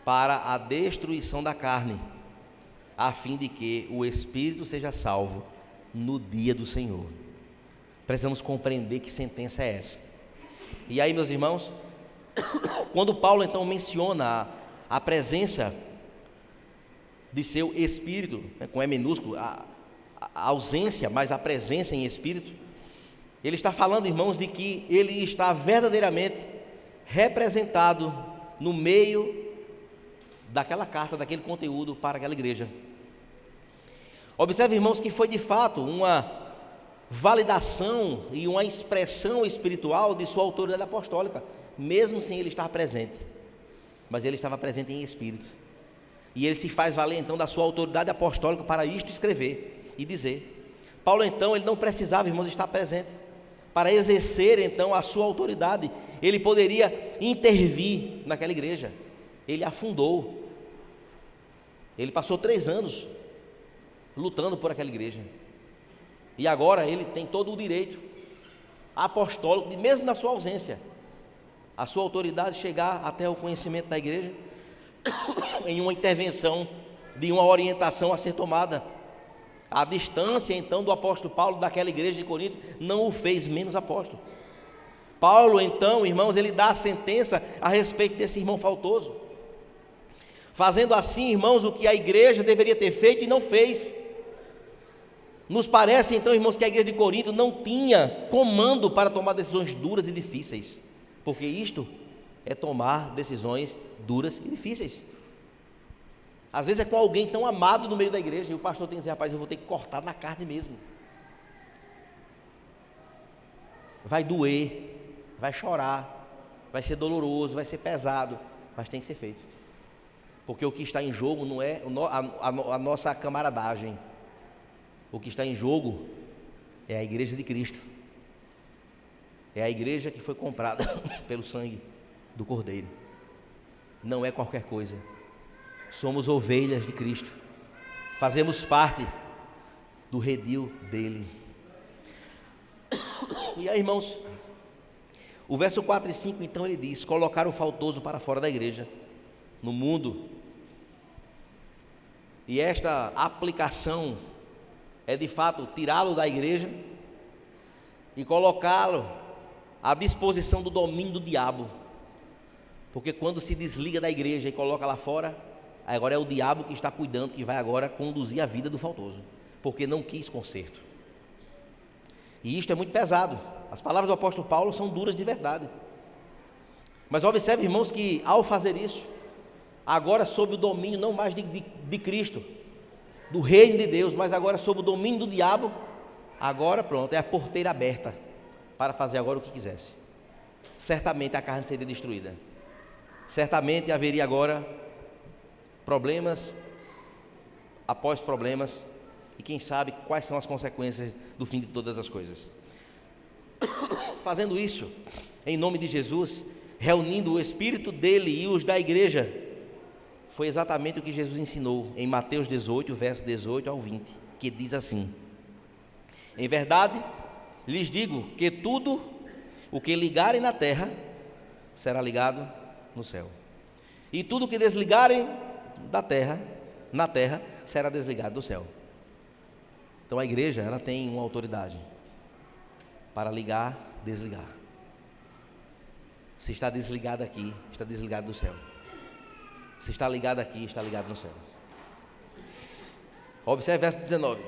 para a destruição da carne, a fim de que o espírito seja salvo no dia do Senhor. Precisamos compreender que sentença é essa. E aí, meus irmãos, quando Paulo então menciona a presença de seu espírito, com E minúsculo, a ausência, mas a presença em espírito, ele está falando, irmãos, de que ele está verdadeiramente representado no meio daquela carta, daquele conteúdo para aquela igreja. Observe, irmãos, que foi de fato uma validação e uma expressão espiritual de sua autoridade apostólica, mesmo sem ele estar presente, mas ele estava presente em espírito, e ele se faz valer então da sua autoridade apostólica para isto escrever e dizer. Paulo então, ele não precisava, irmãos, estar presente para exercer então a sua autoridade. Ele poderia intervir naquela igreja. Ele a fundou, ele passou 3 anos lutando por aquela igreja, e agora ele tem todo o direito apostólico de, mesmo na sua ausência, a sua autoridade chegar até o conhecimento da igreja em uma intervenção, de uma orientação a ser tomada. A distância então do apóstolo Paulo daquela igreja de Corinto não o fez menos apóstolo. Paulo então, irmãos, ele dá a sentença a respeito desse irmão faltoso, fazendo assim, irmãos, o que a igreja deveria ter feito e não fez. Nos parece então, irmãos, que a igreja de Corinto não tinha comando para tomar decisões duras e difíceis, porque isto é tomar decisões duras e difíceis. Às vezes é com alguém tão amado no meio da igreja, e o pastor tem que dizer: rapaz, eu vou ter que cortar na carne mesmo. Vai doer, vai chorar, vai ser doloroso, vai ser pesado, mas tem que ser feito, porque o que está em jogo não é a nossa camaradagem. O que está em jogo é a igreja de Cristo, é a igreja que foi comprada pelo sangue do Cordeiro. Não é qualquer coisa. Somos ovelhas de Cristo, fazemos parte do redil dele. E aí, irmãos, o verso 4 e 5 então ele diz: colocar o faltoso para fora da igreja, no mundo. E esta aplicação é de fato tirá-lo da igreja e colocá-lo à disposição do domínio do diabo, porque quando se desliga da igreja e coloca lá fora, agora é o diabo que está cuidando, que vai agora conduzir a vida do faltoso, porque não quis conserto. E isto é muito pesado. As palavras do apóstolo Paulo são duras de verdade, mas observe, irmãos, que ao fazer isso, agora sob o domínio não mais de Cristo, do reino de Deus, mas agora sob o domínio do diabo, agora pronto, é a porteira aberta para fazer agora o que quisesse. Certamente a carne seria destruída, certamente haveria agora problemas após problemas, e quem sabe quais são as consequências do fim de todas as coisas. Fazendo isso, em nome de Jesus, reunindo o espírito dele e os da igreja, foi exatamente o que Jesus ensinou em Mateus 18, verso 18 ao 20, que diz assim: em verdade, lhes digo que tudo o que ligarem na terra será ligado no céu, e tudo o que desligarem da terra, na terra, será desligado do céu. Então a igreja, ela tem uma autoridade para ligar, desligar. Se está desligado aqui, está desligado do céu. Se está ligado aqui, está ligado no céu. Observe o verso 19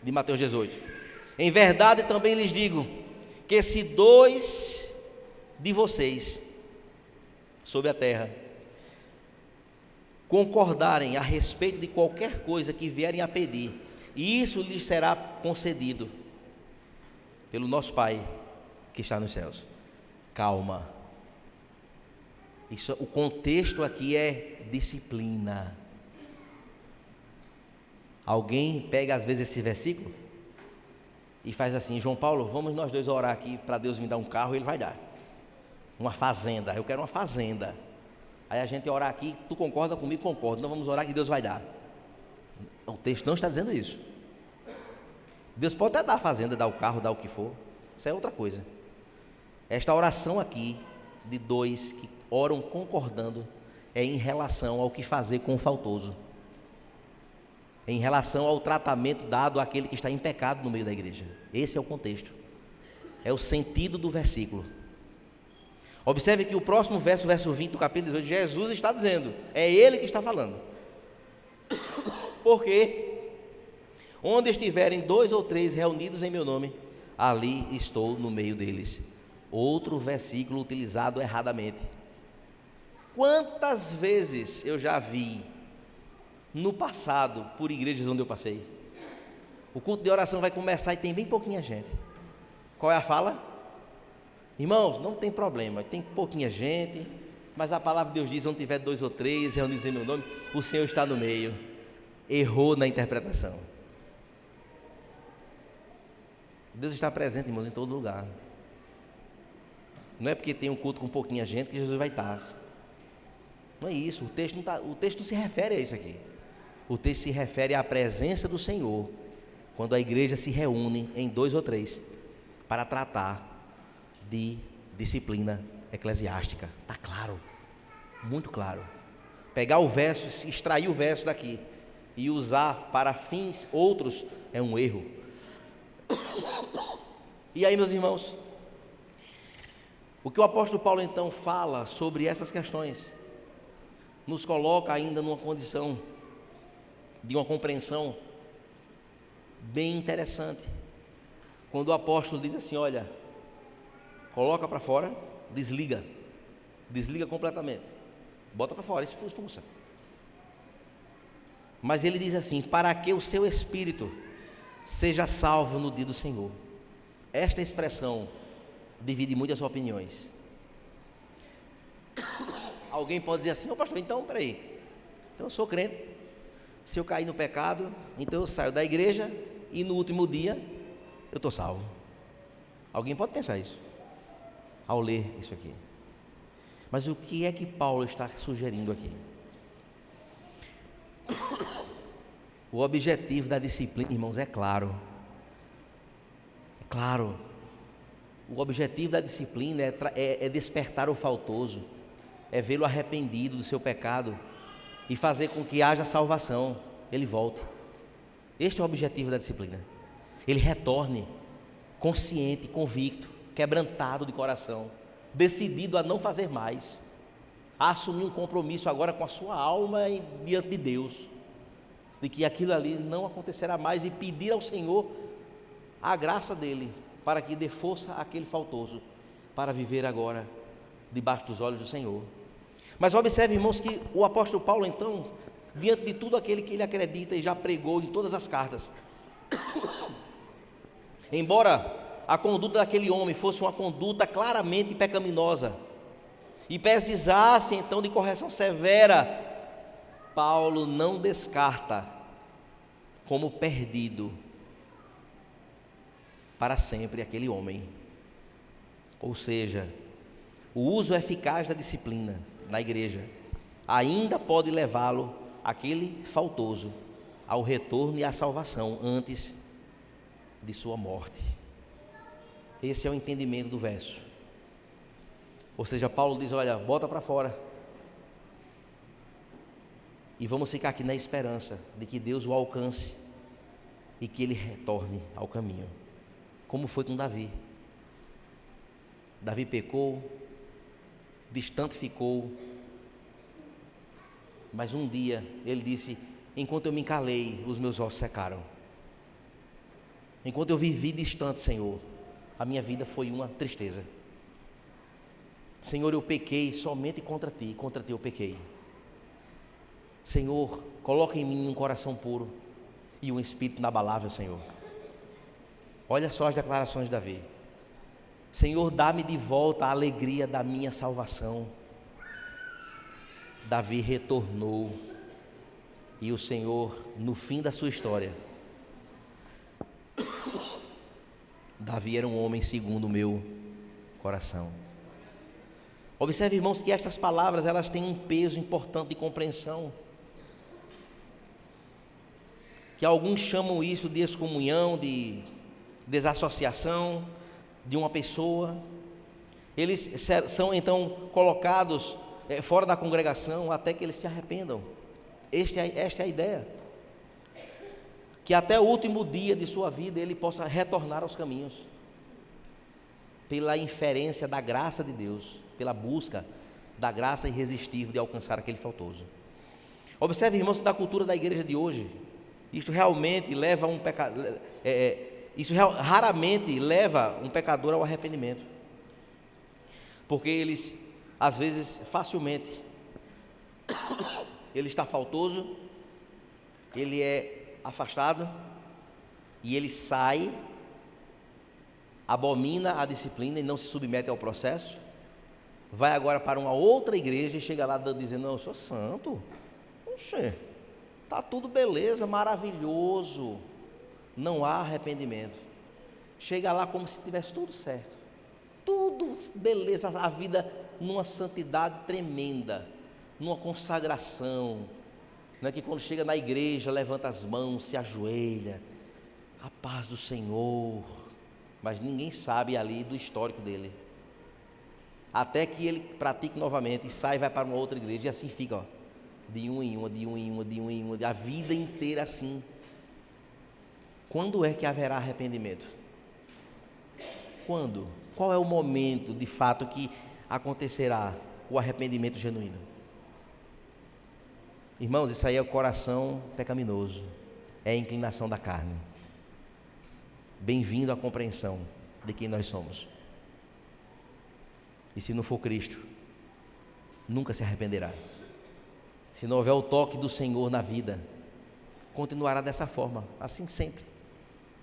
de Mateus 18. Em verdade também lhes digo, que se 2 de vocês sobre a terra concordarem a respeito de qualquer coisa que vierem a pedir, e isso lhes será concedido pelo nosso Pai que está nos céus. Calma. O contexto aqui é disciplina. Alguém pega às vezes esse versículo e faz assim: João Paulo, vamos nós dois orar aqui para Deus me dar um carro, Ele vai dar. Uma fazenda, eu quero uma fazenda. Aí a gente orar aqui, tu concorda comigo? Concordo. Então vamos orar que Deus vai dar. O texto não está dizendo isso. Deus pode até dar a fazenda, dar o carro, dar o que for. Isso é outra coisa. Esta oração aqui, de 2 que oram concordando, é em relação ao que fazer com o faltoso. Em relação ao tratamento dado àquele que está em pecado no meio da igreja. Esse é o contexto. É o sentido do versículo. Observe que o próximo verso, verso 20 do capítulo 18, Jesus está dizendo, é Ele que está falando. Porque onde estiverem 2 ou 3 reunidos em meu nome, ali estou no meio deles. Outro versículo utilizado erradamente. Quantas vezes eu já vi no passado, por igrejas onde eu passei, o culto de oração vai começar e tem bem pouquinha gente. Qual é a fala? Irmãos, não tem problema, tem pouquinha gente, mas a palavra de Deus diz, onde tiver 2 ou 3 reunidos em meu nome, o Senhor está no meio. Errou na interpretação. Deus está presente, irmãos, em todo lugar. Não é porque tem um culto com pouquinha gente que Jesus vai estar. Não é isso, o texto não se refere a isso aqui. O texto se refere à presença do Senhor, quando a igreja se reúne em 2 ou 3, para tratar de disciplina eclesiástica. Está claro, muito claro. Pegar o verso, extrair o verso daqui e usar para fins outros é um erro. E aí, meus irmãos, o que o apóstolo Paulo então fala sobre essas questões nos coloca ainda numa condição de uma compreensão bem interessante. Quando o apóstolo diz assim: olha, coloca para fora, desliga completamente, bota para fora, expulsa. Mas ele diz assim: para que o seu espírito seja salvo no dia do Senhor. Esta expressão divide muitas opiniões. Alguém pode dizer assim: ô pastor, então peraí, então eu sou crente, se eu cair no pecado, então eu saio da igreja e no último dia eu estou salvo. Alguém pode pensar isso ao ler isso aqui. Mas o que é que Paulo está sugerindo aqui? O objetivo da disciplina, irmãos, é claro. É claro. O objetivo da disciplina é despertar o faltoso, é vê-lo arrependido do seu pecado e fazer com que haja salvação, ele volte. Este é o objetivo da disciplina. Ele retorne consciente, convicto, quebrantado de coração, decidido a não fazer mais, a assumir um compromisso agora com a sua alma e diante de Deus, de que aquilo ali não acontecerá mais, e pedir ao Senhor a graça dele, para que dê força àquele faltoso, para viver agora debaixo dos olhos do Senhor. Mas observe, irmãos, que o apóstolo Paulo então, diante de tudo aquele que ele acredita e já pregou em todas as cartas, embora a conduta daquele homem fosse uma conduta claramente pecaminosa e precisasse então de correção severa, Paulo não descarta como perdido para sempre aquele homem. Ou seja, o uso eficaz da disciplina na igreja ainda pode levá-lo, aquele faltoso, ao retorno e à salvação antes de sua morte. Esse é o entendimento do verso. Ou seja, Paulo diz: olha, bota para fora, e vamos ficar aqui na esperança de que Deus o alcance e que ele retorne ao caminho, como foi com Davi. Davi pecou, distante ficou, mas um dia ele disse: enquanto eu me calei, os meus ossos secaram. Enquanto eu vivi distante, Senhor, a minha vida foi uma tristeza. Senhor, eu pequei somente contra Ti eu pequei. Senhor, coloca em mim um coração puro e um espírito inabalável, Senhor. Olha só as declarações de Davi. Senhor, dá-me de volta a alegria da minha salvação. Davi retornou, e o Senhor, no fim da sua história, Davi era um homem segundo o meu coração. Observe, irmãos, que estas palavras, elas têm um peso importante de compreensão. Que alguns chamam isso de excomunhão, de desassociação de uma pessoa. Eles são então colocados fora da congregação até que eles se arrependam. Esta é a ideia. Que até o último dia de sua vida ele possa retornar aos caminhos, pela inferência da graça de Deus, pela busca da graça irresistível de alcançar aquele faltoso. Observe, irmãos, da cultura da igreja de hoje, isto realmente leva um pecado, raramente leva um pecador ao arrependimento, porque eles, às vezes, facilmente, ele está faltoso, ele é afastado, e ele sai, abomina a disciplina e não se submete ao processo, vai agora para uma outra igreja e chega lá dizendo: não, eu sou santo, oxê, está tudo beleza, maravilhoso, não há arrependimento. Chega lá como se tivesse tudo certo, tudo beleza, a vida numa santidade tremenda, numa consagração, não é que quando chega na igreja, levanta as mãos, se ajoelha, a paz do Senhor, mas ninguém sabe ali do histórico dele, até que ele pratique novamente e sai e vai para uma outra igreja, e assim fica, ó, de um em uma, a vida inteira assim. Quando é que haverá arrependimento? Quando? Qual é o momento de fato que acontecerá o arrependimento genuíno? Irmãos, isso aí é o coração pecaminoso, é a inclinação da carne. Bem-vindo à compreensão de quem nós somos. E se não for Cristo, nunca se arrependerá. Se não houver o toque do Senhor na vida, continuará dessa forma, assim sempre,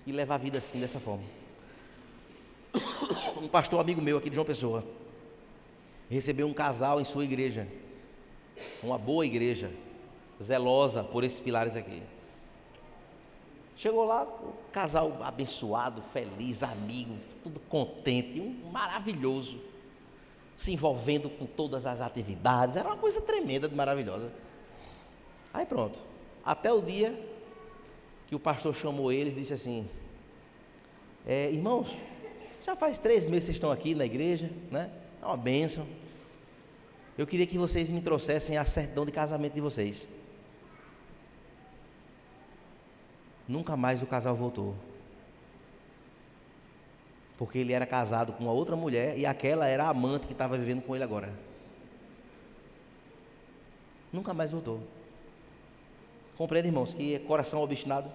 e levar a vida assim, dessa forma. Um pastor amigo meu aqui de João Pessoa recebeu um casal em sua igreja, uma boa igreja, zelosa por esses pilares aqui. Chegou lá, o casal abençoado, feliz, amigo, tudo contente, maravilhoso, se envolvendo com todas as atividades, era uma coisa tremenda, maravilhosa. Aí pronto, até o dia que o pastor chamou eles e disse assim: irmãos, já faz 3 meses que vocês estão aqui na igreja, né? É uma bênção. Eu queria que vocês me trouxessem a certidão de casamento de vocês. Nunca mais o casal voltou, porque ele era casado com uma outra mulher e aquela era a amante que estava vivendo com ele agora. Nunca mais voltou. Compreende, irmãos, que coração obstinado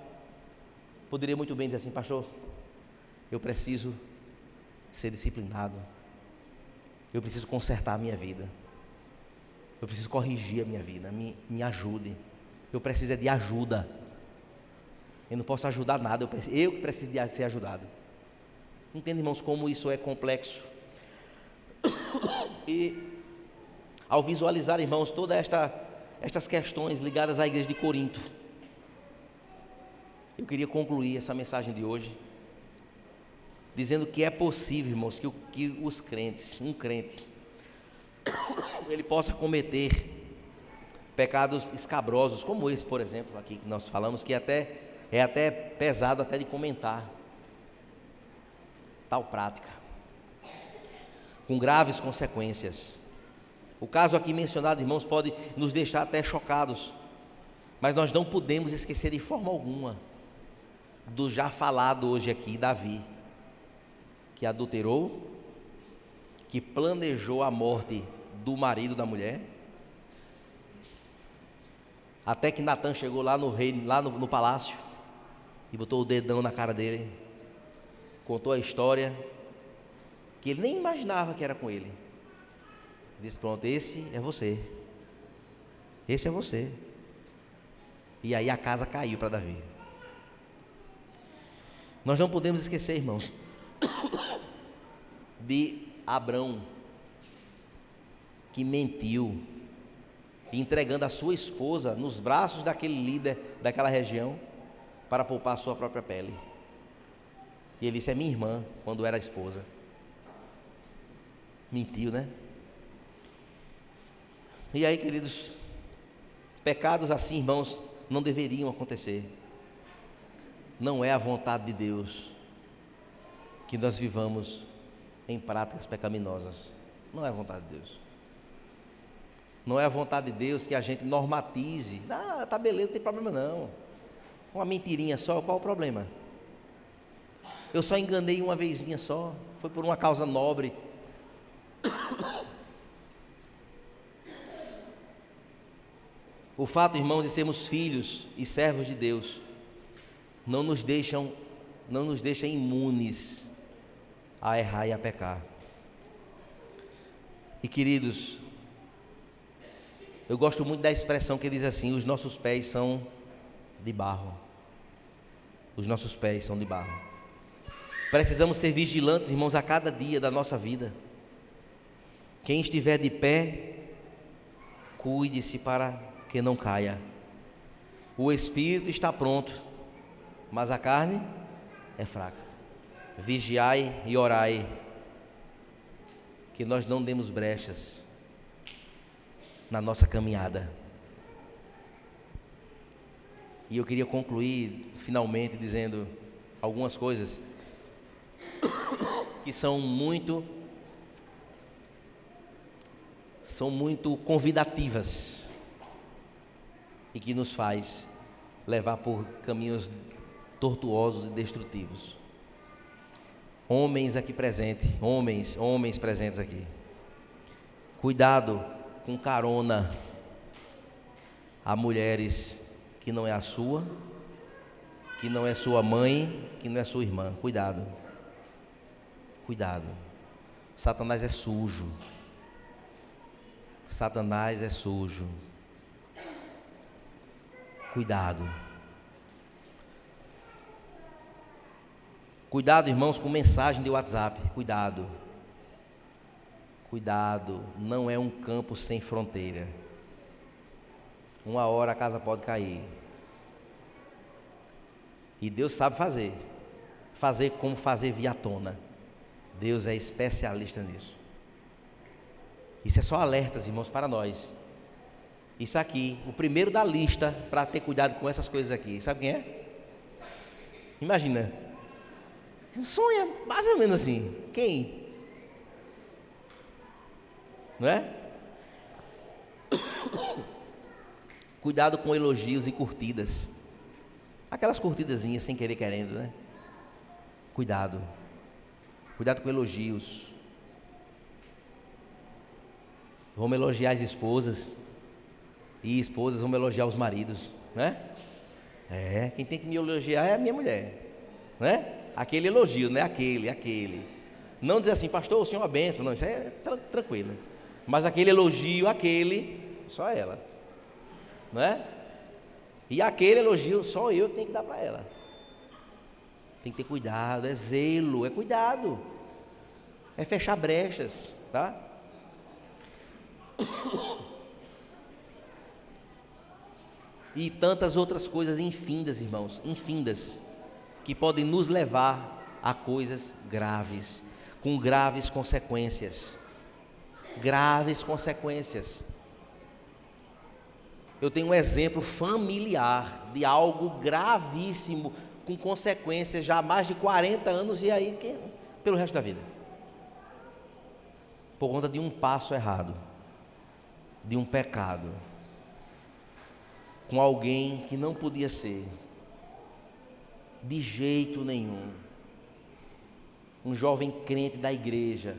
poderia muito bem dizer assim: pastor, eu preciso ser disciplinado, eu preciso consertar a minha vida, eu preciso corrigir a minha vida, me ajude, eu preciso de ajuda, eu não posso ajudar nada, eu que preciso de ser ajudado. Entende, irmãos, como isso é complexo? E ao visualizar, irmãos, todas estas questões ligadas à igreja de Corinto, eu queria concluir essa mensagem de hoje dizendo que é possível, irmãos, que os crentes, um crente, ele possa cometer pecados escabrosos, como esse, por exemplo, aqui que nós falamos, que é até pesado até de comentar, tal prática, com graves consequências. O caso aqui mencionado, irmãos, pode nos deixar até chocados, mas nós não podemos esquecer de forma alguma do já falado hoje aqui, Davi, que adulterou, que planejou a morte do marido da mulher, até que Natan chegou lá no reino, lá no palácio, e botou o dedão na cara dele, contou a história, que ele nem imaginava que era com ele. Disse: pronto, esse é você. Esse é você. E aí a casa caiu para Davi. Nós não podemos esquecer, irmãos, de Abrão, que mentiu, entregando a sua esposa nos braços daquele líder daquela região, para poupar a sua própria pele. E ele disse: é minha irmã, quando era esposa. Mentiu, né? E aí, queridos, pecados assim, irmãos, não deveriam acontecer. Não é a vontade de Deus que nós vivamos em práticas pecaminosas. Não é a vontade de Deus. Não é a vontade de Deus que a gente normatize. Ah, tá beleza, não tem problema não. Uma mentirinha só, qual o problema? Eu só enganei uma vezinha só, foi por uma causa nobre. O fato, irmãos, de sermos filhos e servos de Deus não nos deixa imunes a errar e a pecar. E queridos, eu gosto muito da expressão que diz assim: os nossos pés são de barro. Os nossos pés são de barro. Precisamos ser vigilantes, irmãos, a cada dia da nossa vida. Quem estiver de pé, cuide-se para que não caia. O espírito está pronto, mas a carne é fraca. Vigiai e orai, que nós não demos brechas na nossa caminhada. E eu queria concluir finalmente dizendo algumas coisas que são muito convidativas e que nos faz levar por caminhos tortuosos e destrutivos. Homens aqui presentes, homens presentes aqui, cuidado com carona a mulheres que não é a sua, que não é sua mãe, que não é sua irmã. Cuidado. Cuidado. Satanás é sujo. Satanás é sujo. Cuidado. Cuidado, irmãos, com mensagem de WhatsApp. Cuidado. Cuidado, não é um campo sem fronteira. Uma hora a casa pode cair. E Deus sabe fazer. Fazer como fazer via tona. Deus é especialista nisso. Isso é só alertas, irmãos, para nós. Isso aqui, o primeiro da lista para ter cuidado com essas coisas aqui, sabe quem é? Imagina. Um sonho mais ou menos assim. Quem? Não é? Cuidado com elogios e curtidas. Aquelas curtidazinhas sem querer querendo, né? Cuidado. Cuidado com elogios. Vamos elogiar as esposas. E esposas vão elogiar os maridos, né? Quem tem que me elogiar é a minha mulher, né? Aquele elogio, né? Aquele. Não dizer assim: pastor, o senhor é uma bênção. Não, isso é tranquilo. Mas aquele elogio, só ela, né? E aquele elogio, só eu tenho que dar para ela. Tem que ter cuidado, é zelo, é cuidado, é fechar brechas, tá? E tantas outras coisas infindas, irmãos, infindas, que podem nos levar a coisas graves, com graves consequências. Graves consequências. Eu tenho um exemplo familiar de algo gravíssimo, com consequências já há mais de 40 anos e aí pelo resto da vida. Por conta de um passo errado, de um pecado, com alguém que não podia ser, de jeito nenhum. Um jovem crente da igreja,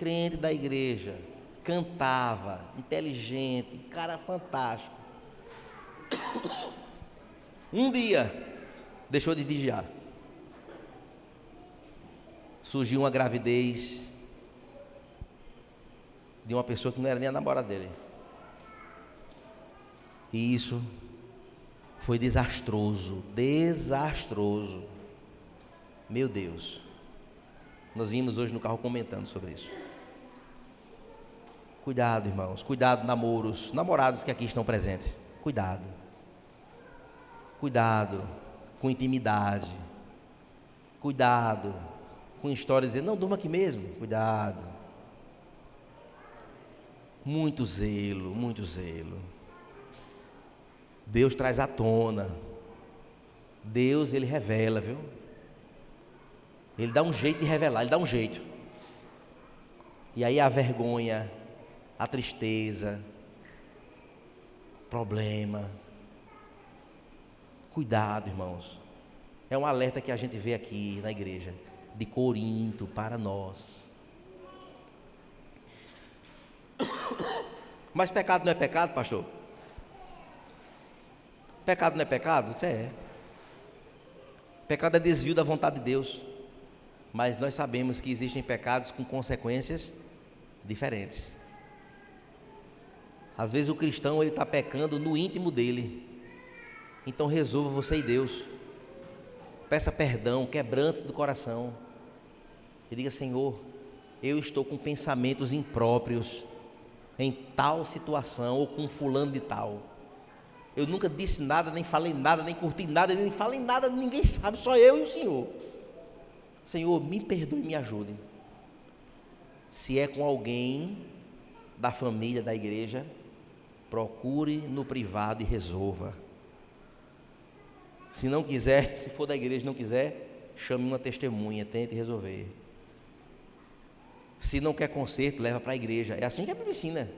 crente da igreja, cantava, inteligente, cara fantástico. Um dia, deixou de vigiar. Surgiu uma gravidez de uma pessoa que não era nem a namorada dele. E isso foi desastroso, desastroso. Meu Deus. Nós vimos hoje no carro comentando sobre isso. Cuidado, irmãos, cuidado, namorados que aqui estão presentes. Cuidado. Cuidado com intimidade. Cuidado com história dizendo, não, durma aqui mesmo. Cuidado. Muito zelo, muito zelo. Deus traz à tona. Deus, Ele revela, viu? Ele dá um jeito de revelar, Ele dá um jeito. E aí a vergonha, a tristeza, problema. Cuidado, irmãos. É um alerta que a gente vê aqui na igreja de Corinto para nós. Mas pecado não é pecado, pastor? Pecado não é pecado? Isso é. Pecado é desvio da vontade de Deus. Mas nós sabemos que existem pecados com consequências diferentes. Às vezes o cristão ele está pecando no íntimo dele. Então resolva você e Deus. Peça perdão, quebrante do coração. E diga, Senhor, eu estou com pensamentos impróprios em tal situação ou com fulano de tal. Eu nunca disse nada, nem falei nada, nem curti nada, nem falei nada, ninguém sabe, só eu e o Senhor. Senhor, me perdoe e me ajude. Se é com alguém da família, da igreja, procure no privado e resolva. Se não quiser, se for da igreja e não quiser, chame uma testemunha, tente resolver. Se não quer conserto, leva para a igreja. É assim que a Bíblia ensina.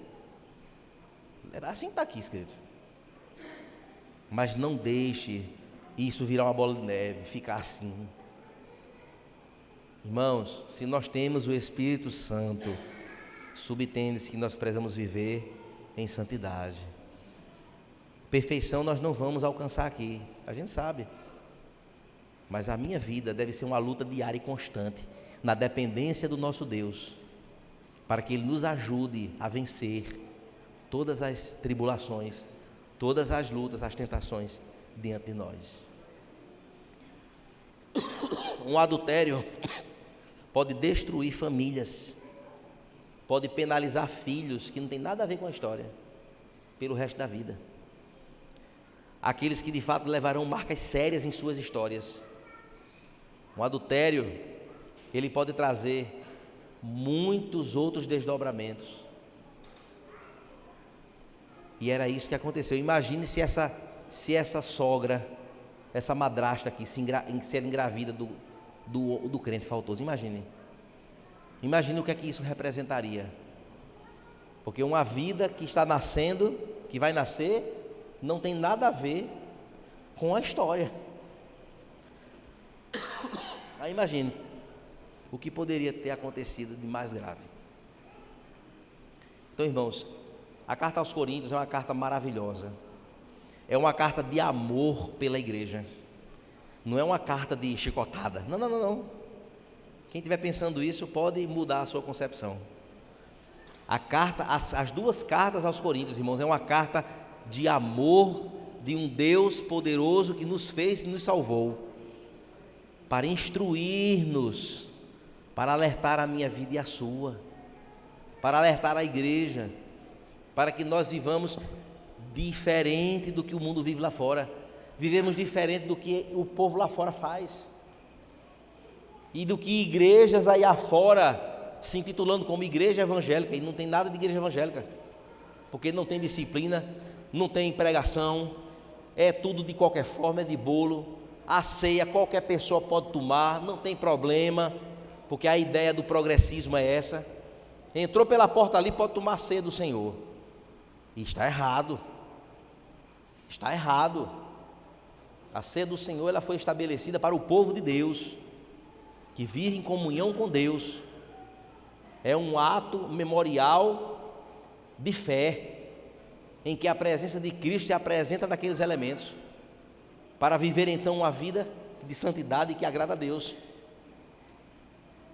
É assim que está aqui escrito. Mas não deixe isso virar uma bola de neve, ficar assim. Irmãos, se nós temos o Espírito Santo, subentende-se que nós precisamos viver em santidade. Perfeição nós não vamos alcançar aqui, a gente sabe. Mas a minha vida deve ser uma luta diária e constante, na dependência do nosso Deus, para que Ele nos ajude a vencer todas as tribulações, todas as lutas, as tentações diante de nós. Um adultério pode destruir famílias, pode penalizar filhos que não tem nada a ver com a história, pelo resto da vida. Aqueles que de fato levarão marcas sérias em suas histórias. Um adultério, ele pode trazer muitos outros desdobramentos. E era isso que aconteceu. Imagine se essa sogra, essa madrasta aqui, se ela engravida do crente faltoso. Imagine o que é que isso representaria. Porque uma vida que está nascendo, que vai nascer, não tem nada a ver com a história. Aí imagine o que poderia ter acontecido de mais grave. Então, irmãos, a carta aos Coríntios é uma carta maravilhosa. É uma carta de amor pela igreja. Não é uma carta de chicotada. Não. Quem estiver pensando isso pode mudar a sua concepção. As duas cartas aos Coríntios, irmãos, é uma carta de amor de um Deus poderoso que nos fez e nos salvou, para instruir-nos, para alertar a minha vida e a sua, para alertar a igreja, para que nós vivamos diferente do que o mundo vive lá fora. Vivemos diferente do que o povo lá fora faz, e do que igrejas aí afora se intitulando como igreja evangélica, e não tem nada de igreja evangélica, porque não tem disciplina, não tem pregação, é tudo de qualquer forma, é de bolo. A ceia qualquer pessoa pode tomar, não tem problema, porque a ideia do progressismo é essa. Entrou pela porta ali, pode tomar a ceia do Senhor. E está errado. Está errado. A ceia do Senhor, ela foi estabelecida para o povo de Deus, que vive em comunhão com Deus. É um ato memorial de fé, em que a presença de Cristo se apresenta naqueles elementos, para viver então uma vida de santidade que agrada a Deus,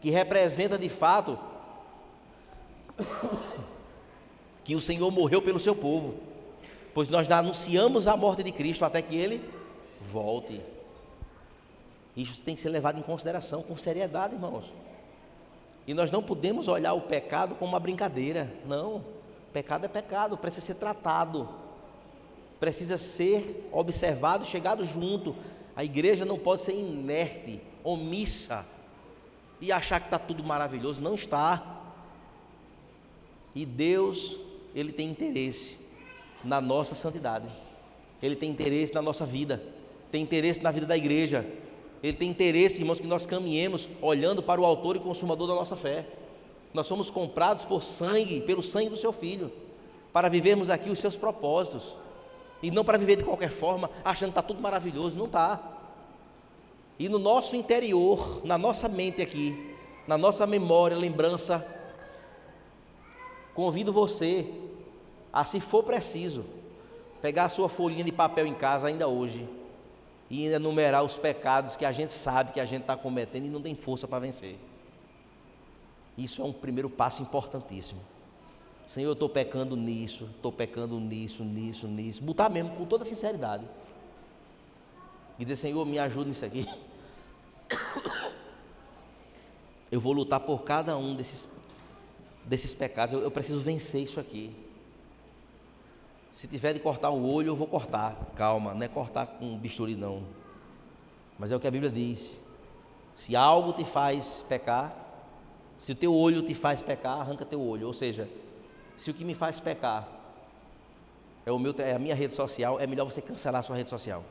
que representa de fato que o Senhor morreu pelo seu povo, pois nós anunciamos a morte de Cristo até que Ele volte. Isso tem que ser levado em consideração com seriedade, irmãos. E nós não podemos olhar o pecado como uma brincadeira. Não, pecado é pecado, precisa ser tratado, precisa ser observado, chegado junto. A igreja não pode ser inerte, omissa e achar que está tudo maravilhoso. Não está. E Deus, Ele tem interesse na nossa santidade, Ele tem interesse na nossa vida, tem interesse na vida da igreja. Ele tem interesse, irmãos, que nós caminhemos olhando para o autor e consumador da nossa fé. Nós somos comprados por sangue, pelo sangue do seu Filho, para vivermos aqui os seus propósitos, e não para viver de qualquer forma, achando que está tudo maravilhoso. Não está. E no nosso interior, na nossa mente aqui, na nossa memória, lembrança, convido você a, se for preciso, pegar a sua folhinha de papel em casa ainda hoje, e enumerar os pecados que a gente sabe que a gente está cometendo e não tem força para vencer. Isso é um primeiro passo importantíssimo. Senhor, eu estou pecando nisso, nisso. Botar mesmo com toda sinceridade. E dizer, Senhor, me ajuda nisso aqui. Eu vou lutar por cada um desses pecados. Eu preciso vencer isso aqui. Se tiver de cortar o olho, eu vou cortar. Calma, não é cortar com bisturi não. Mas é o que a Bíblia diz. Se algo te faz pecar, se o teu olho te faz pecar, arranca teu olho. Ou seja, se o que me faz pecar é a minha rede social, é melhor você cancelar a sua rede social.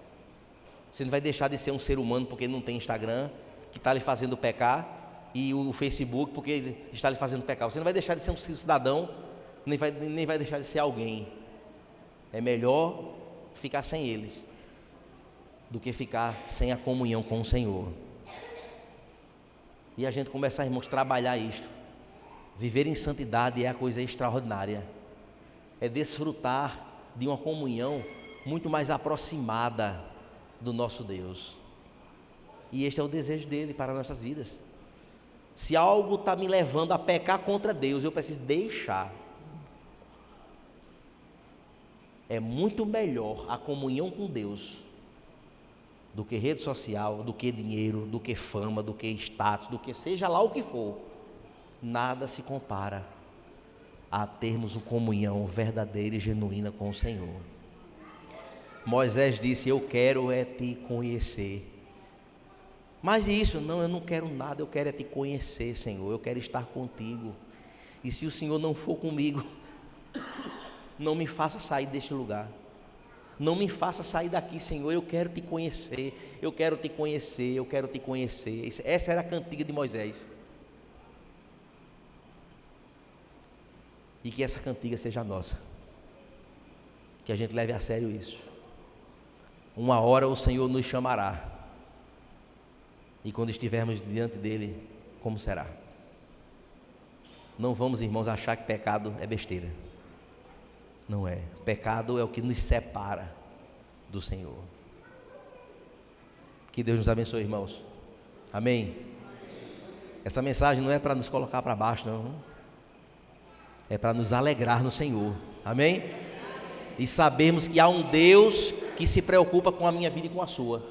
Você não vai deixar de ser um ser humano porque não tem Instagram, que está lhe fazendo pecar, e o Facebook porque está lhe fazendo pecar. Você não vai deixar de ser um cidadão, nem vai deixar de ser alguém. É melhor ficar sem eles do que ficar sem a comunhão com o Senhor. E a gente começar, irmãos, a trabalhar isto. Viver em santidade é a coisa extraordinária. É desfrutar de uma comunhão muito mais aproximada do nosso Deus. E este é o desejo dele para nossas vidas. Se algo está me levando a pecar contra Deus, eu preciso deixar. É muito melhor a comunhão com Deus do que rede social, do que dinheiro, do que fama, do que status, do que seja lá o que for. Nada se compara a termos uma comunhão verdadeira e genuína com o Senhor. Moisés disse, eu quero é te conhecer. Mas isso, não, eu não quero nada, eu quero é te conhecer, Senhor, eu quero estar contigo. E se o Senhor não for comigo, não me faça sair deste lugar. Não me faça sair daqui, Senhor. Eu quero te conhecer. Eu quero te conhecer. Eu quero te conhecer. Essa era a cantiga de Moisés. E que essa cantiga seja nossa. Que a gente leve a sério isso. Uma hora o Senhor nos chamará. E quando estivermos diante dele, como será? Não vamos, irmãos, achar que pecado é besteira. Não é. Pecado é o que nos separa do Senhor. Que Deus nos abençoe, irmãos. Amém? Essa mensagem não é para nos colocar para baixo, não. É para nos alegrar no Senhor. Amém? E sabermos que há um Deus que se preocupa com a minha vida e com a sua.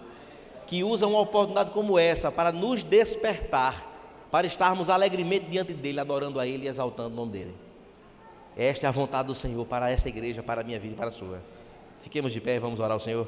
Que usa uma oportunidade como essa para nos despertar, para estarmos alegremente diante dEle, adorando a Ele e exaltando o nome dEle. Esta é a vontade do Senhor para esta igreja, para a minha vida e para a sua. Fiquemos de pé e vamos orar ao Senhor.